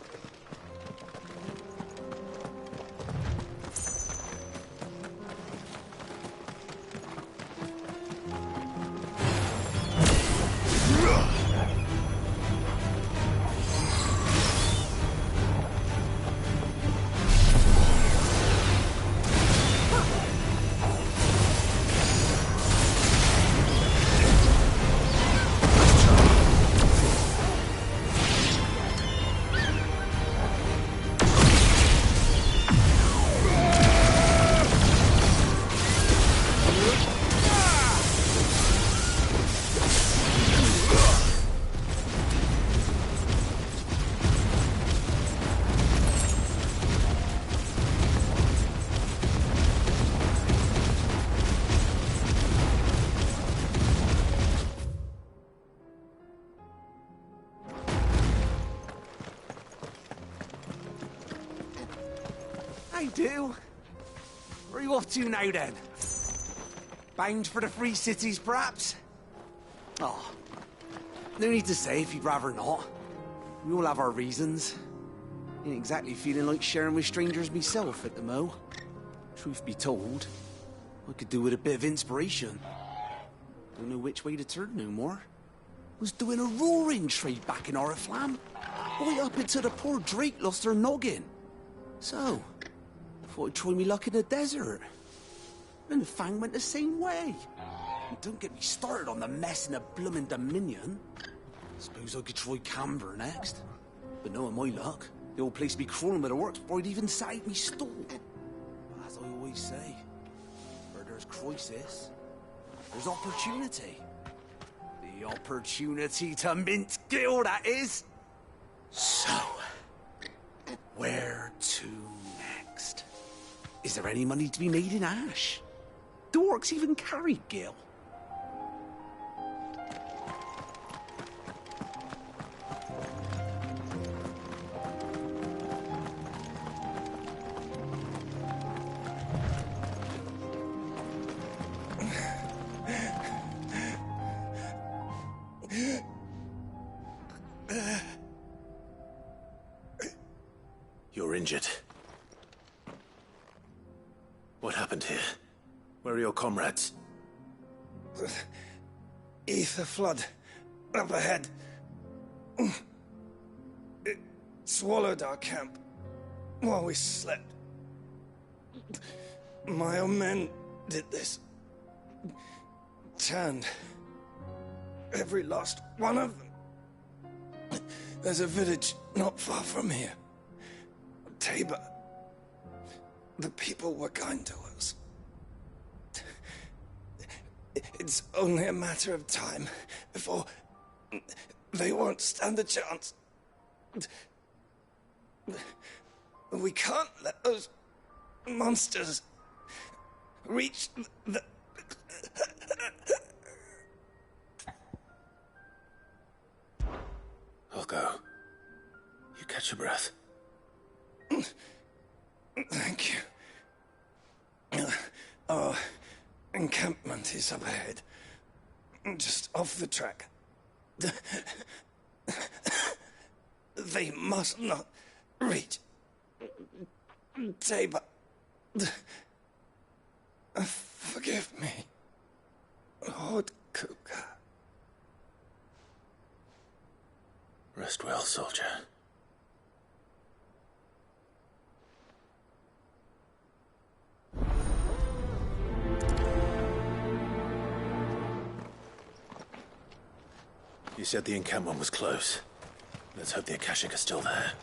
I do. Where are you off to now, then? Bound for the Free Cities, perhaps? Oh, no need to say if you'd rather not. We all have our reasons. Ain't exactly feeling like sharing with strangers myself at the mo. Truth be told, I could do with a bit of inspiration. Don't know which way to turn no more. Was doing a roaring trade back in Oriflamme. Right up until the poor Drake lost her noggin. So, thought I'd try me luck in the desert. And the Fang went the same way. And don't get me started on the mess in the bloomin' Dominion. Suppose I could try Camber next. But knowing my luck, the old place be crawling with the works before I'd even sat out me stall. But as I always say, where there's crisis, there's opportunity. The opportunity to mint Gil, that is. So, where to next? Is there any money to be made in Ash? Do orcs even carry Gil? You're injured. What happened here? Where are your comrades? The Ether flood up ahead. It swallowed our camp while we slept. My own men did this. Turned every last one of them. There's a village not far from here. Tabor. The people were kind to us. It's only a matter of time before they won't stand a chance. We can't let those monsters reach the... I'll go. You catch your breath. Thank you. Our encampment is up ahead. Just off the track. They must not reach Tabor. Forgive me, Lord Kuka. Rest well, soldier. You said the encampment was close. Let's hope the Akashic are still there.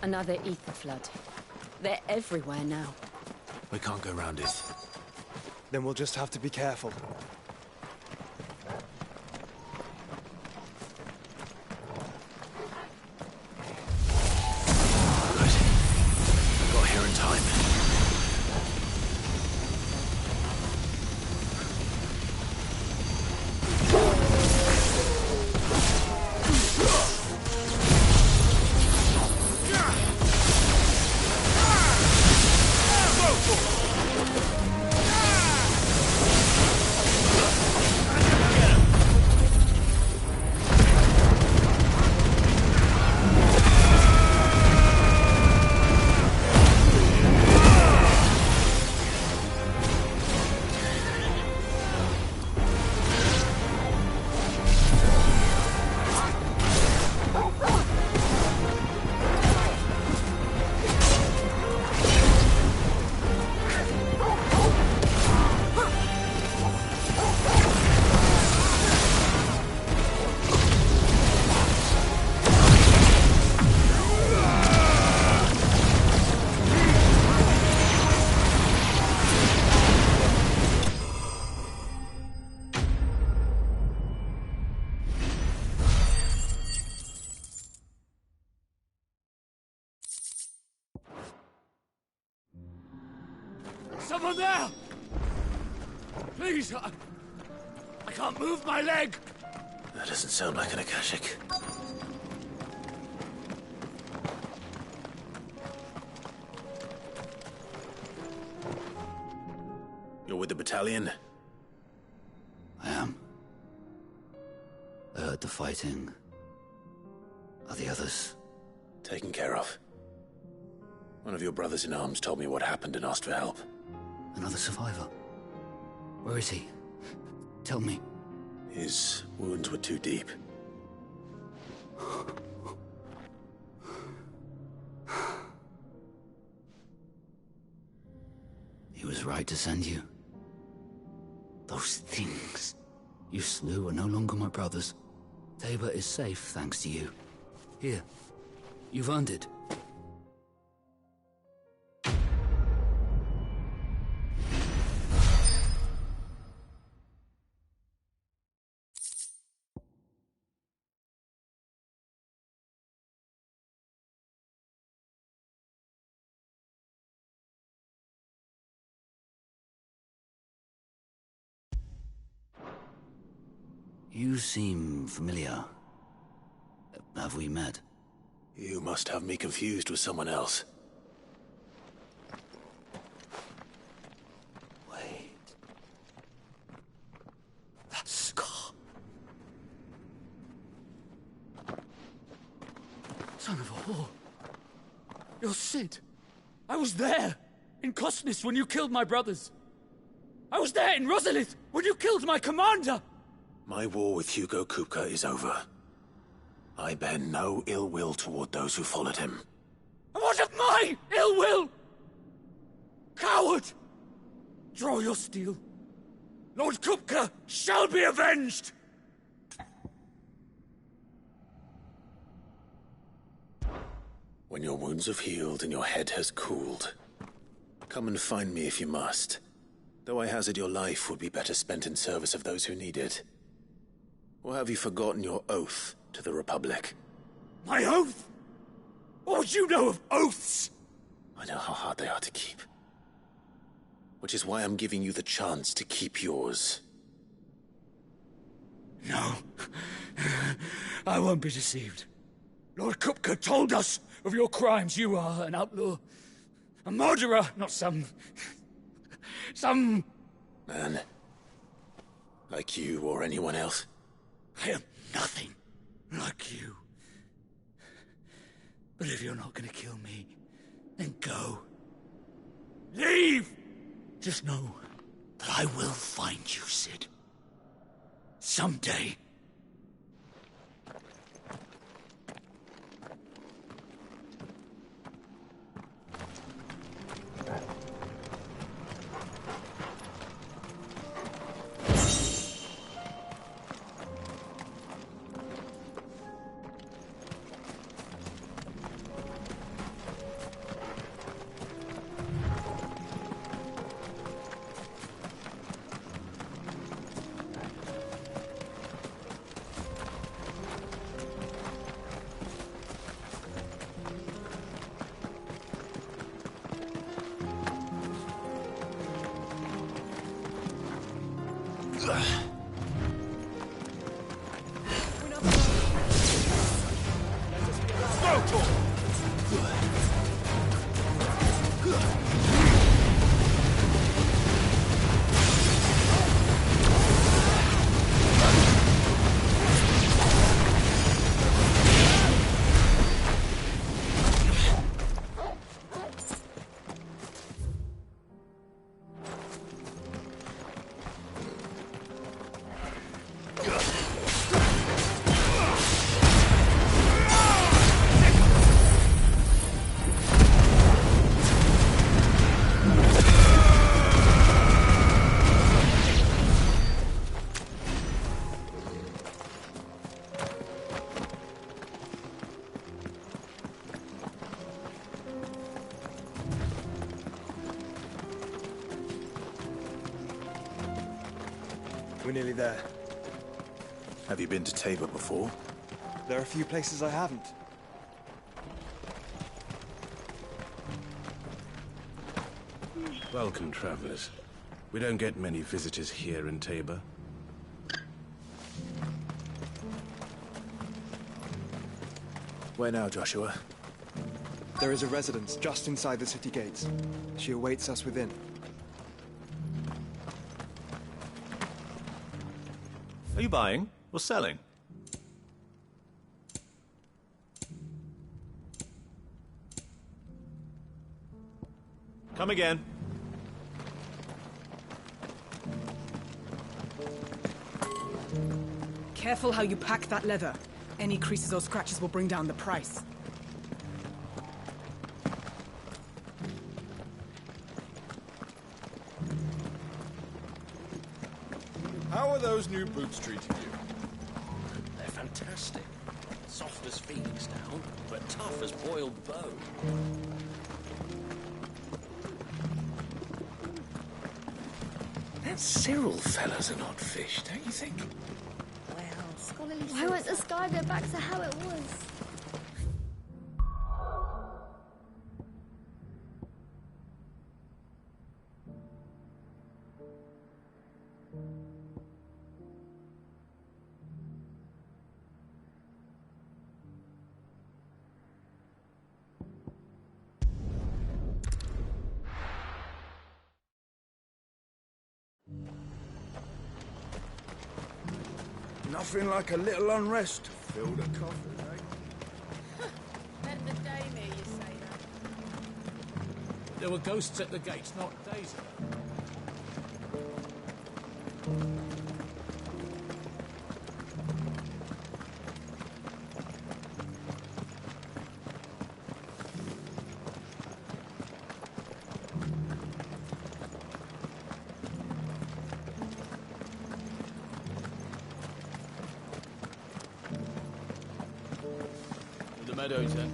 Another ether flood. They're everywhere now. We can't go round it. Then we'll just have to be careful. Good. Got here in time. Someone there! Please, I can't move my leg! That doesn't sound like an Akashic. You're with the battalion? I am. I heard the fighting. Are the others? Taken care of. One of your brothers in arms told me what happened and asked for help. Another survivor? Where is he? Tell me. His wounds were too deep. He was right to send you. Those things you slew are no longer my brothers. Tabor is safe thanks to you. Here, you've earned it. You seem familiar. Have we met? You must have me confused with someone else. Wait. That scar. Son of a whore. You're Cid. I was there, in Cosnis, when you killed my brothers. I was there in Rosalith, when you killed my commander! My war with Hugo Kupka is over. I bear no ill will toward those who followed him. And what of my ill will? Coward! Draw your steel. Lord Kupka shall be avenged! When your wounds have healed and your head has cooled, come and find me if you must. Though I hazard your life would be better spent in service of those who need it. Or have you forgotten your oath to the Republic? My oath? What would you know of oaths? I know how hard they are to keep. Which is why I'm giving you the chance to keep yours. No. I won't be deceived. Lord Kupka told us of your crimes. You are an outlaw. A murderer, not some man. Like you or anyone else. I am nothing like you. But if you're not gonna kill me, then go. Leave! Just know that I will find you, Cid. Someday. We're nearly there. Have you been to Tabor before? There are a few places I haven't. Welcome, travelers. We don't get many visitors here in Tabor. Where now, Joshua? There is a residence just inside the city gates. She awaits us within. Are you buying or selling? Come again. Careful how you pack that leather. Any creases or scratches will bring down the price. How are those new boots treating you? They're fantastic. Soft as phoenix down, but tough as boiled bone. That Cyril fella's an odd fish, don't you think? Why won't the sky go back to how it was? Nothing like a little unrest to fill the coffin, eh? Then the day me, you say that. There were ghosts at the gates not days ago. The meadows, then.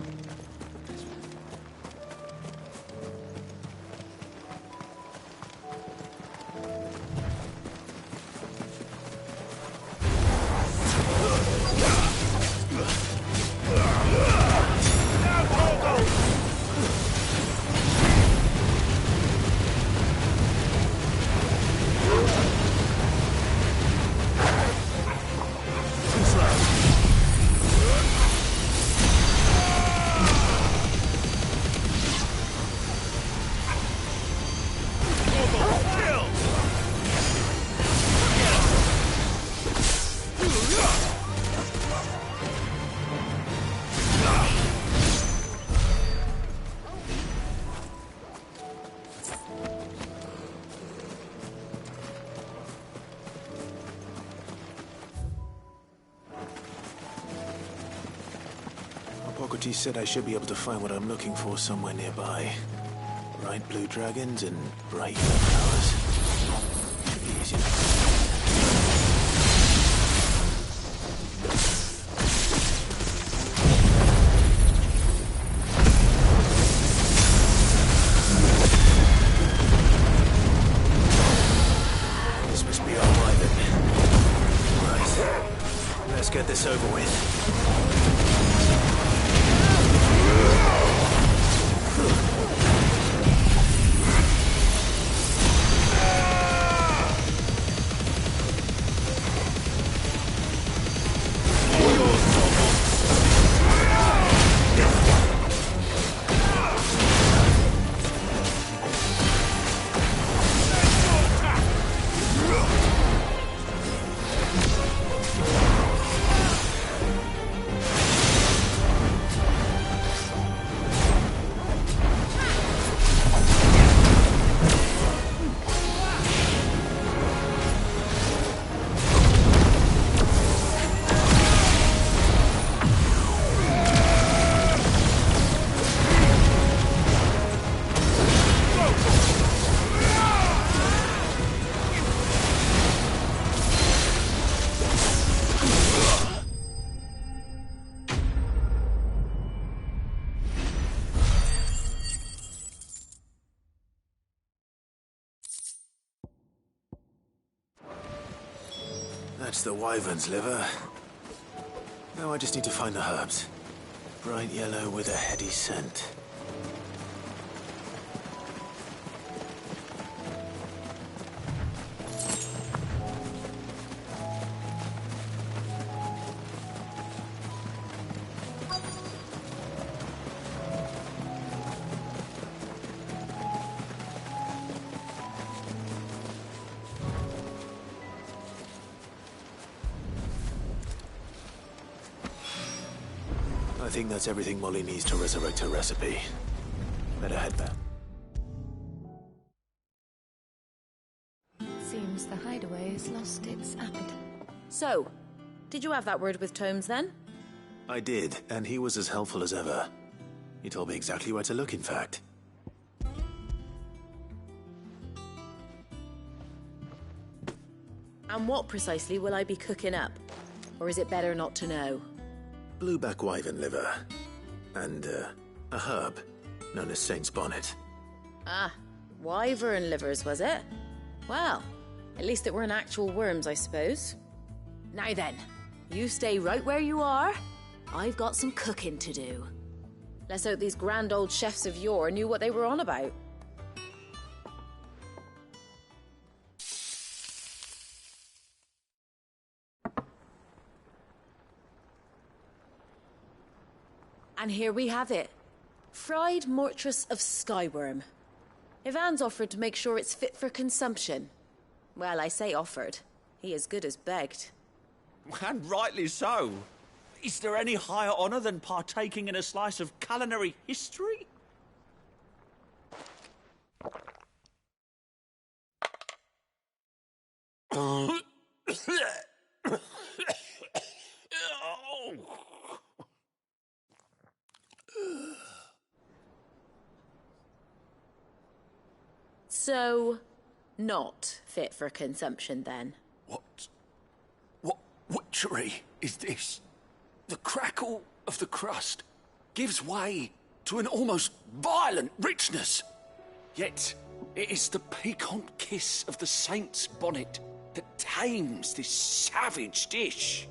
Hippocrates said I should be able to find what I'm looking for somewhere nearby. Bright blue dragons and bright yellow flowers. Should be easy enough. This must be our way then. Right. Let's get this over with. That's the wyvern's liver. Now I just need to find the herbs. Bright yellow with a heady scent. think that's everything Molly needs to resurrect her recipe. Better head back. Seems the hideaway has lost its appetite. So, did you have that word with Tomes then? I did, and he was as helpful as ever. He told me exactly where to look, in fact. And what precisely will I be cooking up? Or is it better not to know? Blueback wyvern liver. And, a herb known as Saint's Bonnet. Ah, wyvern livers, was it? Well, at least it weren't actual worms, I suppose. Now then, you stay right where you are. I've got some cooking to do. Let's hope these grand old chefs of yore knew what they were on about. And here we have it. Fried mortress of skyworm. Ivan's offered to make sure it's fit for consumption. Well, I say offered. He as good as begged. And rightly so. Is there any higher honour than partaking in a slice of culinary history? So, not fit for consumption then? What witchery is this? The crackle of the crust gives way to an almost violent richness. Yet, it is the piquant kiss of the Saint's Bonnet that tames this savage dish.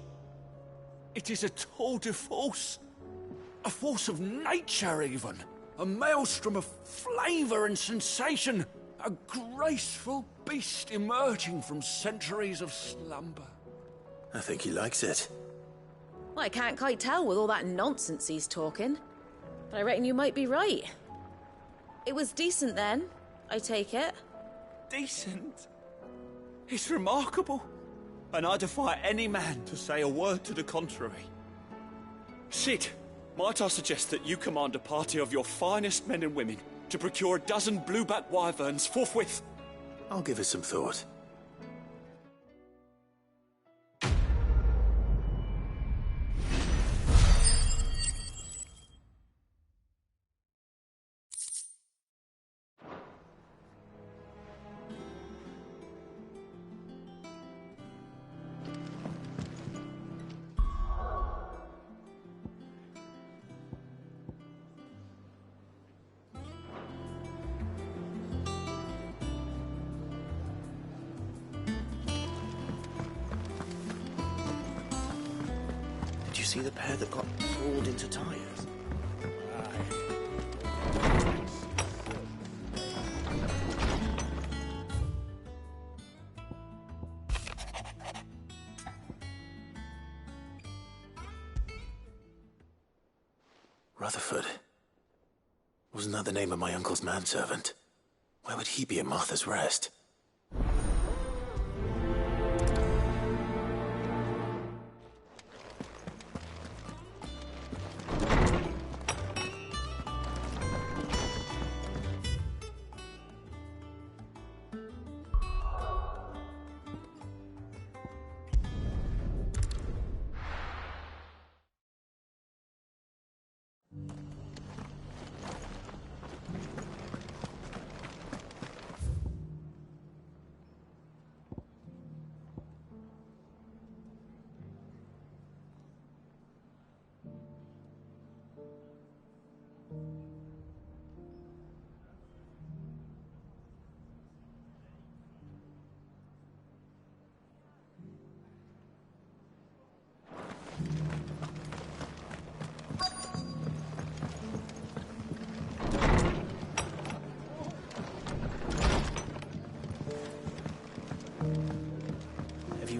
It is a tour de force. A force of nature, even. A maelstrom of flavour and sensation. A graceful beast emerging from centuries of slumber. I think he likes it. Well, I can't quite tell with all that nonsense he's talking. But I reckon you might be right. It was decent then, I take it. Decent? It's remarkable. And I defy any man to say a word to the contrary. Sid, might I suggest that you command a party of your finest men and women to procure a dozen blueback wyverns forthwith? I'll give it some thought. Did you see the pair that got pulled into tires? Rutherford. Wasn't that the name of my uncle's manservant? Why would he be at Martha's Rest?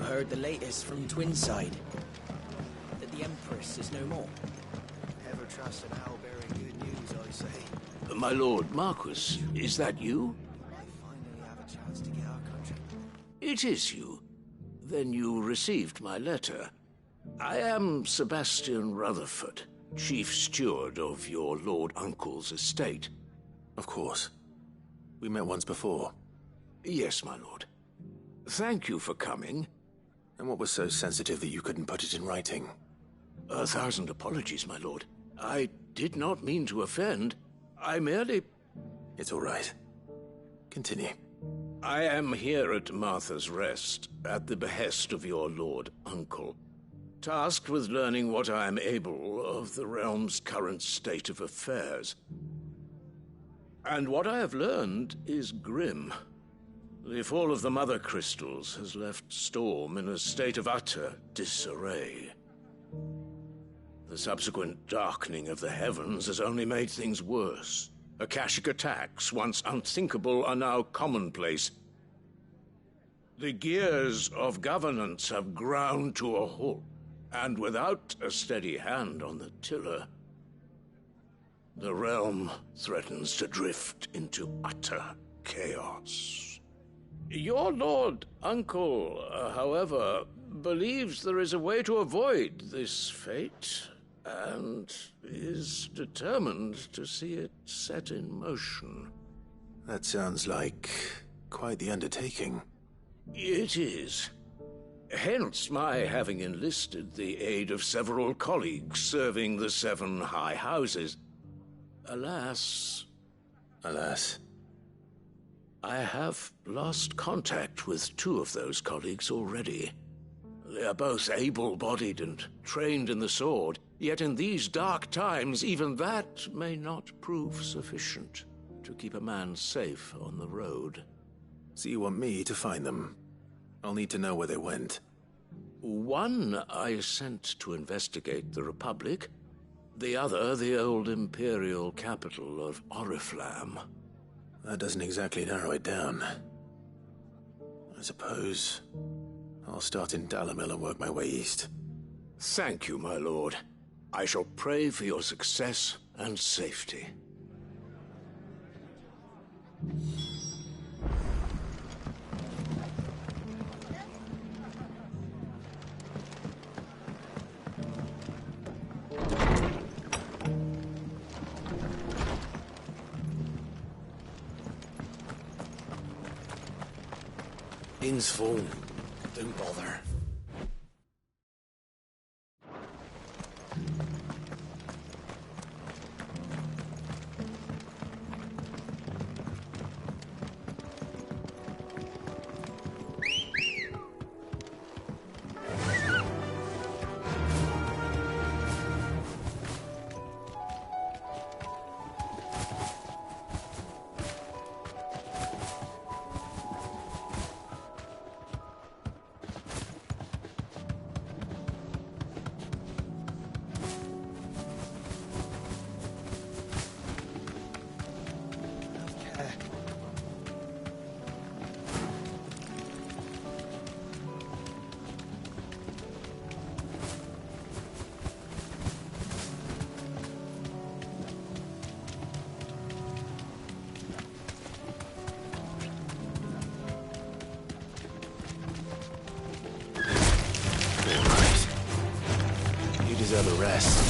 Heard the latest from Twinside. That the Empress is no more. Ever trust an owl bearing good news, I say. My lord Marquis, is that you? I finally have a chance to get our country. It is you. Then you received my letter. I am Sebastian Rutherford. chief steward of your Lord Uncle's estate? Of course. We met once before. Yes, my lord. Thank you for coming. And what was so sensitive that you couldn't put it in writing? 1,000 apologies, my lord. I did not mean to offend. I merely... It's all right. Continue. I am here at Martha's Rest, at the behest of your Lord Uncle, tasked with learning what I am able of the realm's current state of affairs. And what I have learned is grim. The fall of the Mother Crystals has left Storm in a state of utter disarray. The subsequent darkening of the heavens has only made things worse. Akashic attacks, once unthinkable, are now commonplace. The gears of governance have ground to a halt, and without a steady hand on the tiller, the realm threatens to drift into utter chaos. Your Lord Uncle, however, believes there is a way to avoid this fate, and is determined to see it set in motion. That sounds like quite the undertaking. It is. Hence my having enlisted the aid of several colleagues serving the 7 high houses. Alas, I have lost contact with 2 of those colleagues already. They are both able-bodied and trained in the sword, yet in these dark times, even that may not prove sufficient to keep a man safe on the road. So you want me to find them? I'll need to know where they went. One I sent to investigate the Republic, the other the old Imperial capital of Oriflamme. That doesn't exactly narrow it down. I suppose I'll start in Dalimil and work my way east. Thank you, my lord. I shall pray for your success and safety. Inn's full. Don't bother. Deserve a rest.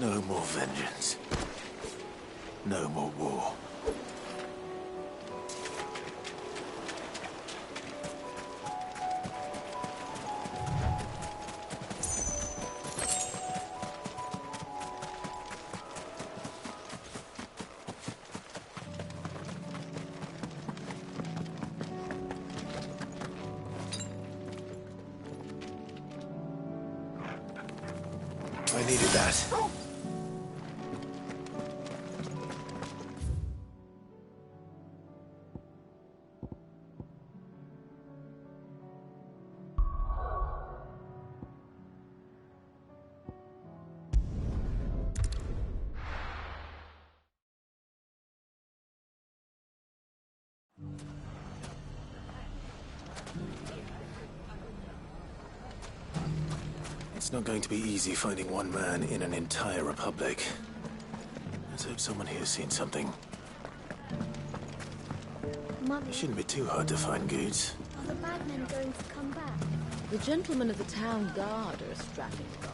No more vengeance. No more war. I needed that. It's not going to be easy finding one man in an entire republic. Let's hope someone here's seen something. Mother, It shouldn't be too hard to find goods. are the bad men going to come back? The gentlemen of the town guard are strapping bunch.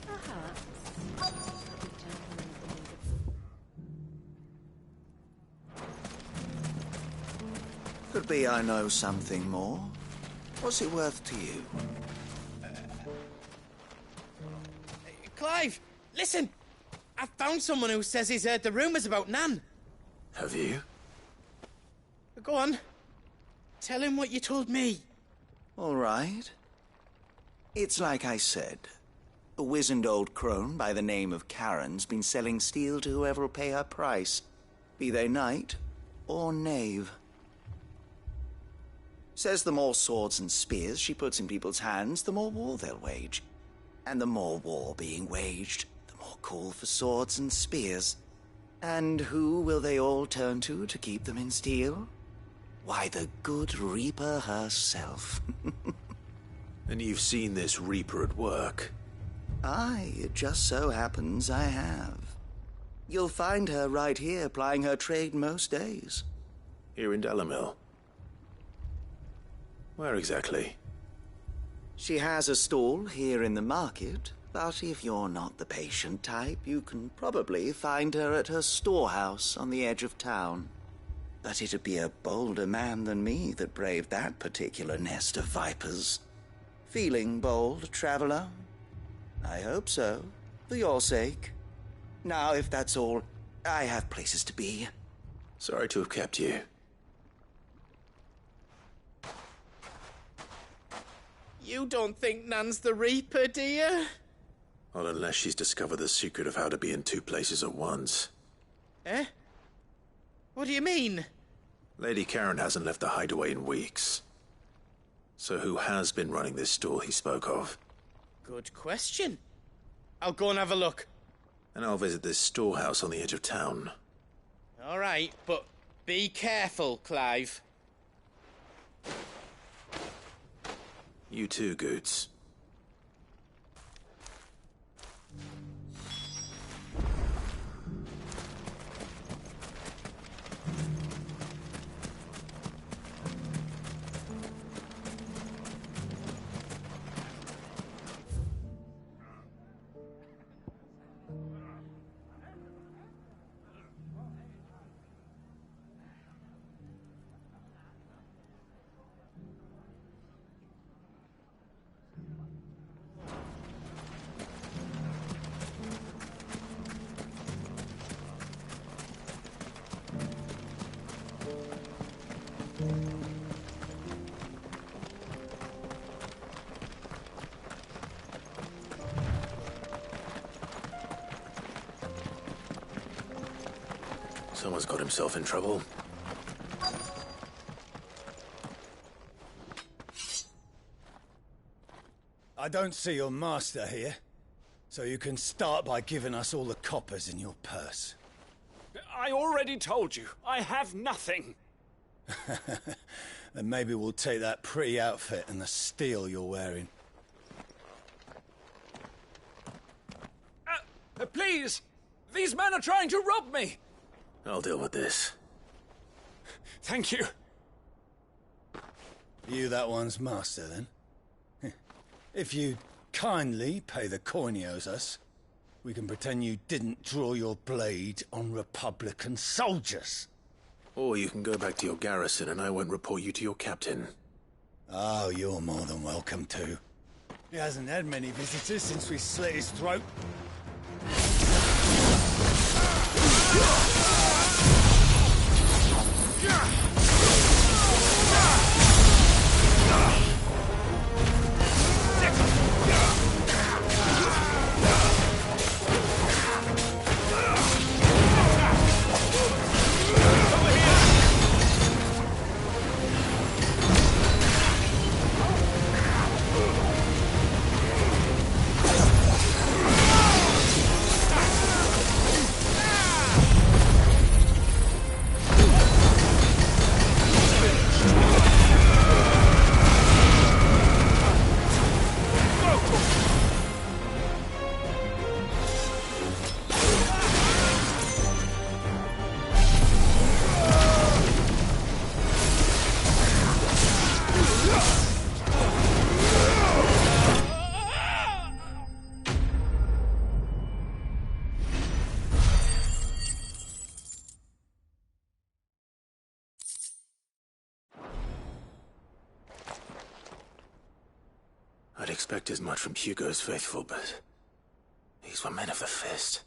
Perhaps. Could be I know something more. What's it worth to you? Clive, listen! I found someone who says he's heard the rumours about Nan. Have you? Go on. Tell him what you told me. All right. It's like I said. A wizened old crone by the name of Karen's been selling steel to whoever will pay her price, be they knight or knave. Says the more swords and spears she puts in people's hands, the more war they'll wage. And the more war being waged, the more call for swords and spears. And who will they all turn to keep them in steel? Why, the good Reaper herself. And you've seen this Reaper at work? Aye, it just so happens I have. You'll find her right here plying her trade most days. Here in Dalimil? Where exactly? She has a stall here in the market, but if you're not the patient type, you can probably find her at her storehouse on the edge of town. But it'd be a bolder man than me that braved that particular nest of vipers. Feeling bold, traveler? I hope so, for your sake. Now, if that's all, I have places to be. Sorry to have kept you. You don't think Nan's the Reaper, do you? Not unless she's discovered the secret of how to be in two places at once. Eh? What do you mean? Lady Karen hasn't left the hideaway in weeks. So who has been running this stall he spoke of? Good question. I'll go and have a look. And I'll visit this storehouse on the edge of town. All right, but be careful, Clive. You too, Goots. Someone's got himself in trouble. I don't see your master here, so you can start by giving us all the coppers in your purse. I already told you, I have nothing. Then maybe we'll take that pretty outfit and the steel you're wearing. Please! These men are trying to rob me! I'll deal with this. Thank you. You that one's master, then? If you kindly pay the coin he owes us, we can pretend you didn't draw your blade on Republican soldiers. Or you can go back to your garrison and I won't report you to your captain. Oh, you're more than welcome to. He hasn't had many visitors since we slit his throat. I'd expect as much from Hugo's faithful, but these were men of the fist.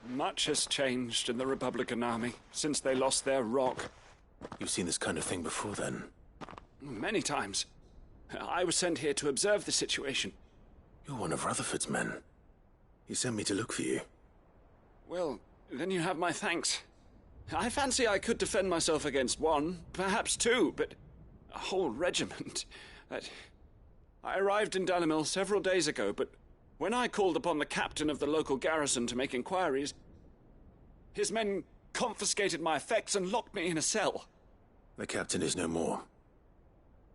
Much has changed in the Republican army since they lost their rock. You've seen this kind of thing before, then? Many times. I was sent here to observe the situation. You're one of Rutherford's men. He sent me to look for you. Well, then you have my thanks. I fancy I could defend myself against one, perhaps two, but a whole regiment... I arrived in Dalimil several days ago, but when I called upon the captain of the local garrison to make inquiries, his men confiscated my effects and locked me in a cell. The captain is no more,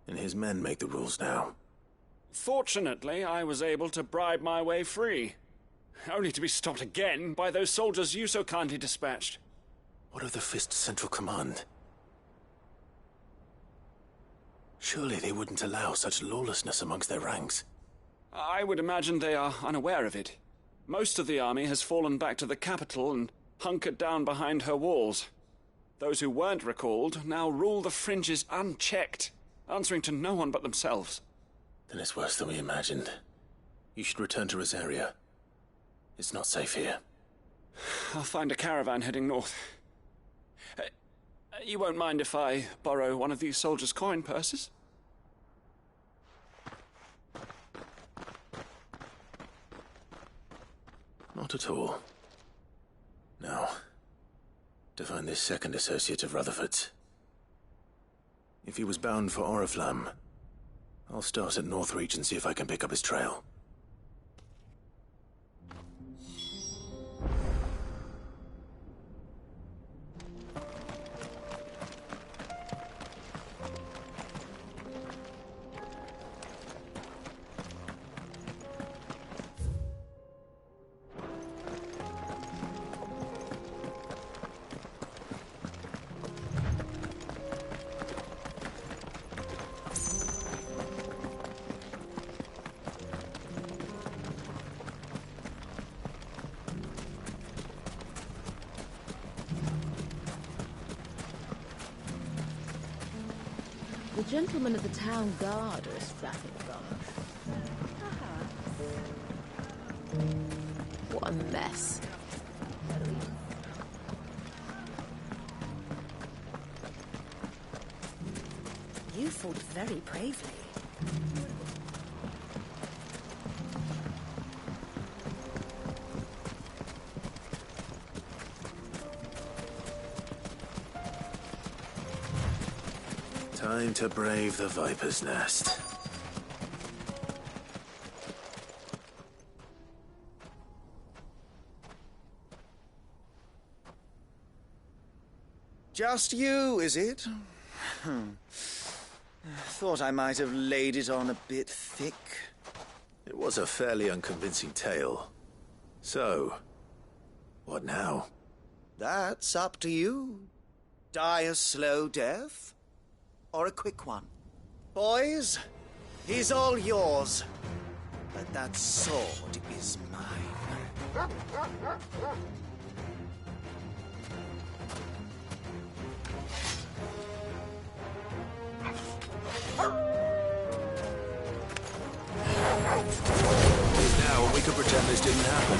and his men make the rules now. Fortunately, I was able to bribe my way free, only to be stopped again by those soldiers you so kindly dispatched. What of the Fist's central command? Surely they wouldn't allow such lawlessness amongst their ranks. I would imagine they are unaware of it. Most of the army has fallen back to the capital and hunkered down behind her walls. Those who weren't recalled now rule the fringes unchecked, answering to no one but themselves. Then it's worse than we imagined. You should return to Rosaria. It's not safe here. I'll find a caravan heading north. You won't mind if I borrow one of these soldiers' coin purses? Not at all. Now, to find this second associate of Rutherford's. If he was bound for Oriflamme, I'll start at Northreach and see if I can pick up his trail. The gentlemen of the town guard are a strapping bunch. What a mess. You fought very bravely. Time to brave the Viper's Nest. Just you, is it? Thought I might have laid it on a bit thick. It was a fairly unconvincing tale. So, what now? That's up to you. Die a slow death, or a quick one. Boys, he's all yours. but that sword is mine. Now we could pretend this didn't happen.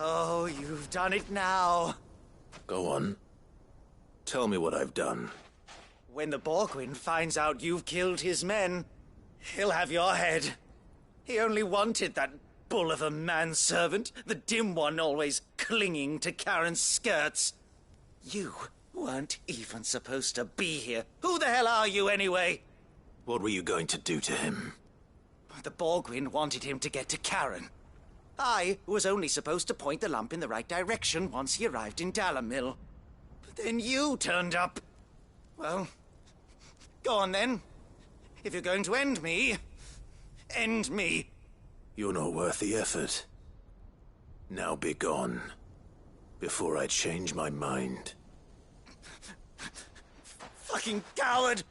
Oh, you've done it now. Go on. Tell me what I've done. When the Borgwyn finds out you've killed his men, he'll have your head. He only wanted that bull of a manservant, the dim one always clinging to Karen's skirts. You weren't even supposed to be here. Who the hell are you anyway? What were you going to do to him? The Borgwyn wanted him to get to Karen. I was only supposed to point the lump in the right direction once he arrived in Dalimil. But then you turned up. Well, go on then. If you're going to end me, end me. You're not worth the effort. Now be gone, before I change my mind. Fucking coward!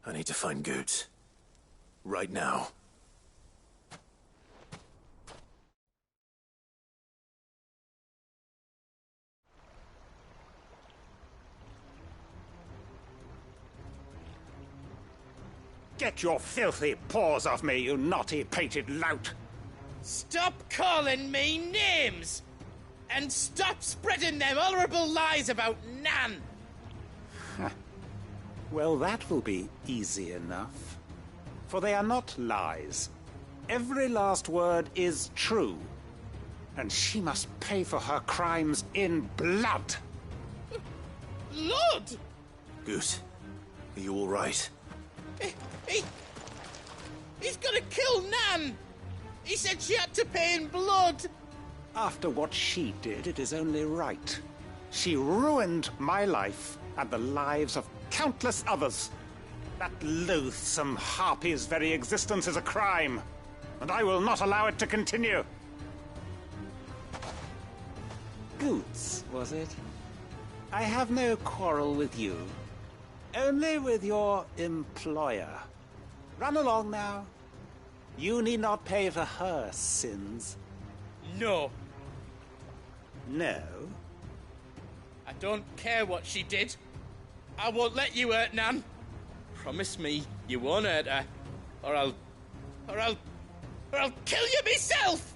I need to find Goetz. Right now. Get your filthy paws off me, you naughty-pated lout! Stop calling me names! And stop spreading them horrible lies about Nan! Well, that will be easy enough. For they are not lies. Every last word is true. And she must pay for her crimes in blood. Blood? Goose, are you all right? He's gonna kill Nan! He said she had to pay in blood! After what she did, it is only right. She ruined my life and the lives of countless others. That loathsome harpy's very existence is a crime, and I will not allow it to continue. Goetz, was it? I have no quarrel with you. Only with your employer. Run along now. You need not pay for her sins. No. No? I don't care what she did. I won't let you hurt Nan. Promise me you won't hurt her, or I'll kill you myself!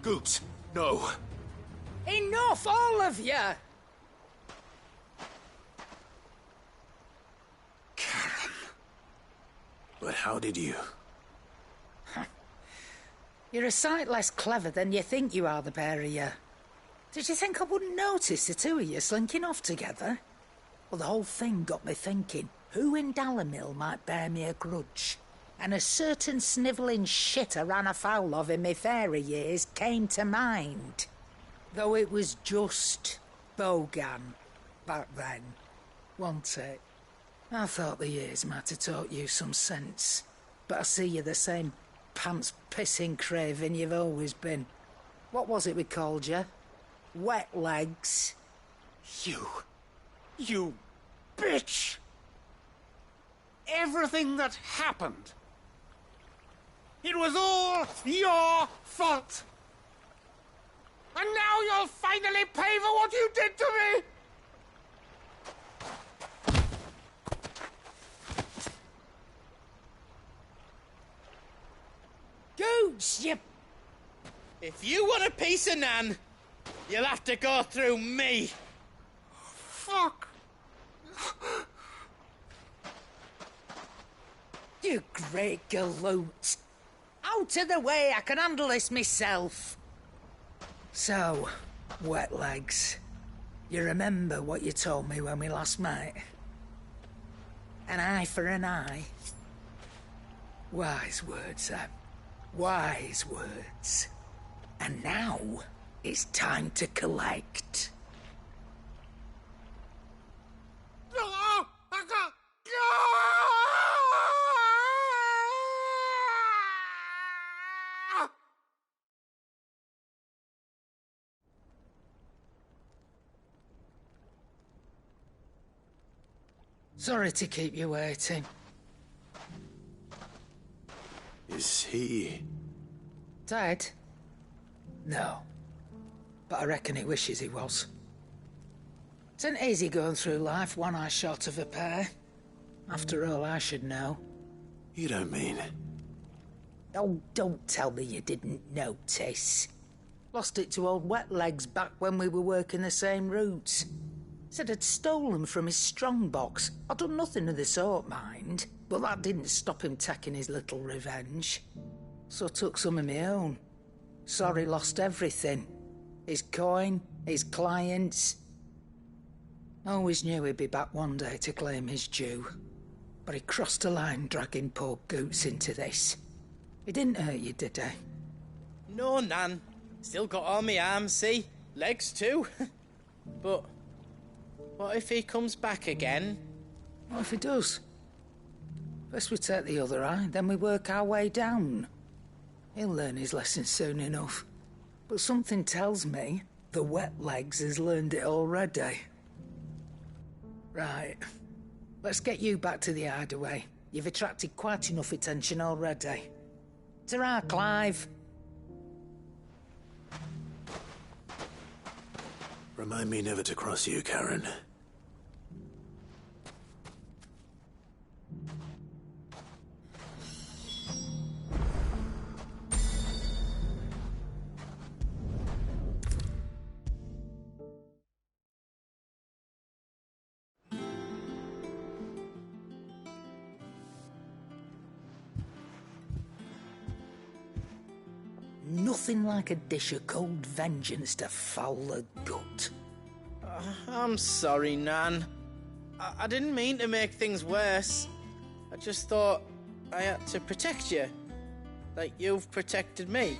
Goetz, no. Enough, all of you! But how did you? You're a sight less clever than you think you are, the pair of you. Did you think I wouldn't notice the two of you slinking off together? Well, the whole thing got me thinking, who in Dalimil might bear me a grudge? and a certain snivelling shit I ran afoul of in my fairy years came to mind. Though it was just Bogan back then, wasn't it? I thought the years might have taught you some sense, but I see you're the same pants-pissing craven you've always been. What was it we called you? Wet legs? You bitch! Everything that happened, it was all your fault! And now you'll finally pay for what you did to me! Gooch, you... If you want a piece of Nan, you'll have to go through me. Fuck. You great galoot. Out of the way, I can handle this myself. So, Wet Legs, you remember what you told me when we last met? An eye for an eye. Wise words, Sam. Wise words. And now, it's time to collect. Sorry to keep you waiting. Is he... Dead? No. But I reckon he wishes he was. It ain't easy going through life one eye short of a pair. After all, I should know. You don't mean... Oh, don't tell me you didn't notice. Lost it to old Wet Legs back when we were working the same routes. Said I'd stolen from his strongbox. I'd done nothing of the sort, mind. But that didn't stop him taking his little revenge. So I took some of my own. Sorry, lost everything. His coin, his clients. Always knew he'd be back one day to claim his due. But he crossed a line dragging poor Goots into this. He didn't hurt you, did he? No, Nan. Still got all my arms, see? Legs too. But what if he comes back again? What if he does? First we take the other eye, then we work our way down. He'll learn his lesson soon enough. But something tells me the Wet Legs has learned it already. Right. Let's get you back to the hideaway. You've attracted quite enough attention already. Ta-ra, Clive. Remind me never to cross you, Karen. Nothing like a dish of cold vengeance to foul the gut. I'm sorry, Nan. I didn't mean to make things worse. I just thought I had to protect you. Like you've protected me.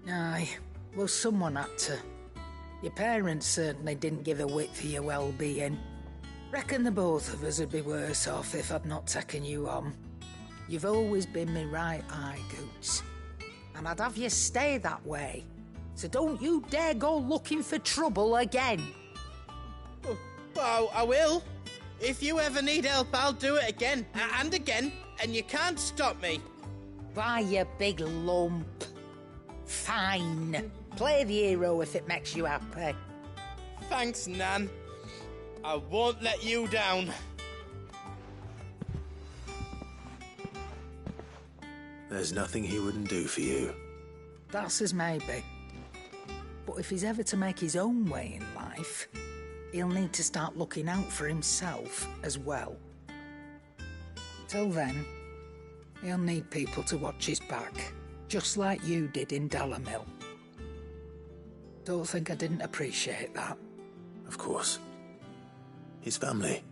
Aye, well, someone had to. Your parents certainly didn't give a whit for your well-being. Reckon the both of us would be worse off if I'd not taken you on. You've always been my right eye, Goots. And I'd have you stay that way. So don't you dare go looking for trouble again. Oh, I will. If you ever need help, I'll do it again and again, and you can't stop me. Why, you big lump. Fine. Play the hero if it makes you happy. Thanks, Nan. I won't let you down. There's nothing he wouldn't do for you. That's as maybe. But if he's ever to make his own way in life, he'll need to start looking out for himself as well. Till then, he'll need people to watch his back, just like you did in Dalimil. Don't think I didn't appreciate that. Of course. His family.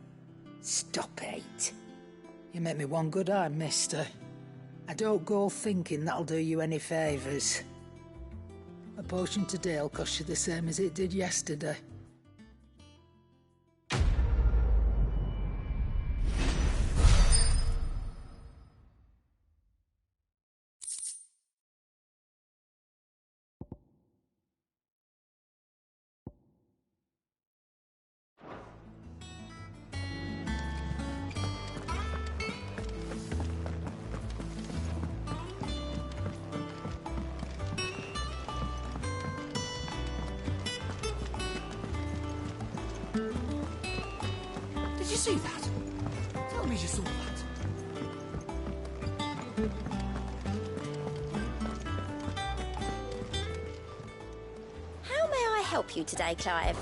Stop it. You make me one good eye, mister. I don't go thinking that'll do you any favours. A potion today'll cost you the same as it did yesterday. Did you see that? Tell me you saw that. How may I help you today, Clive?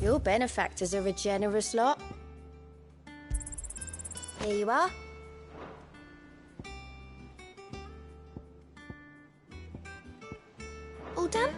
Your benefactors are a generous lot. Here you are. All done?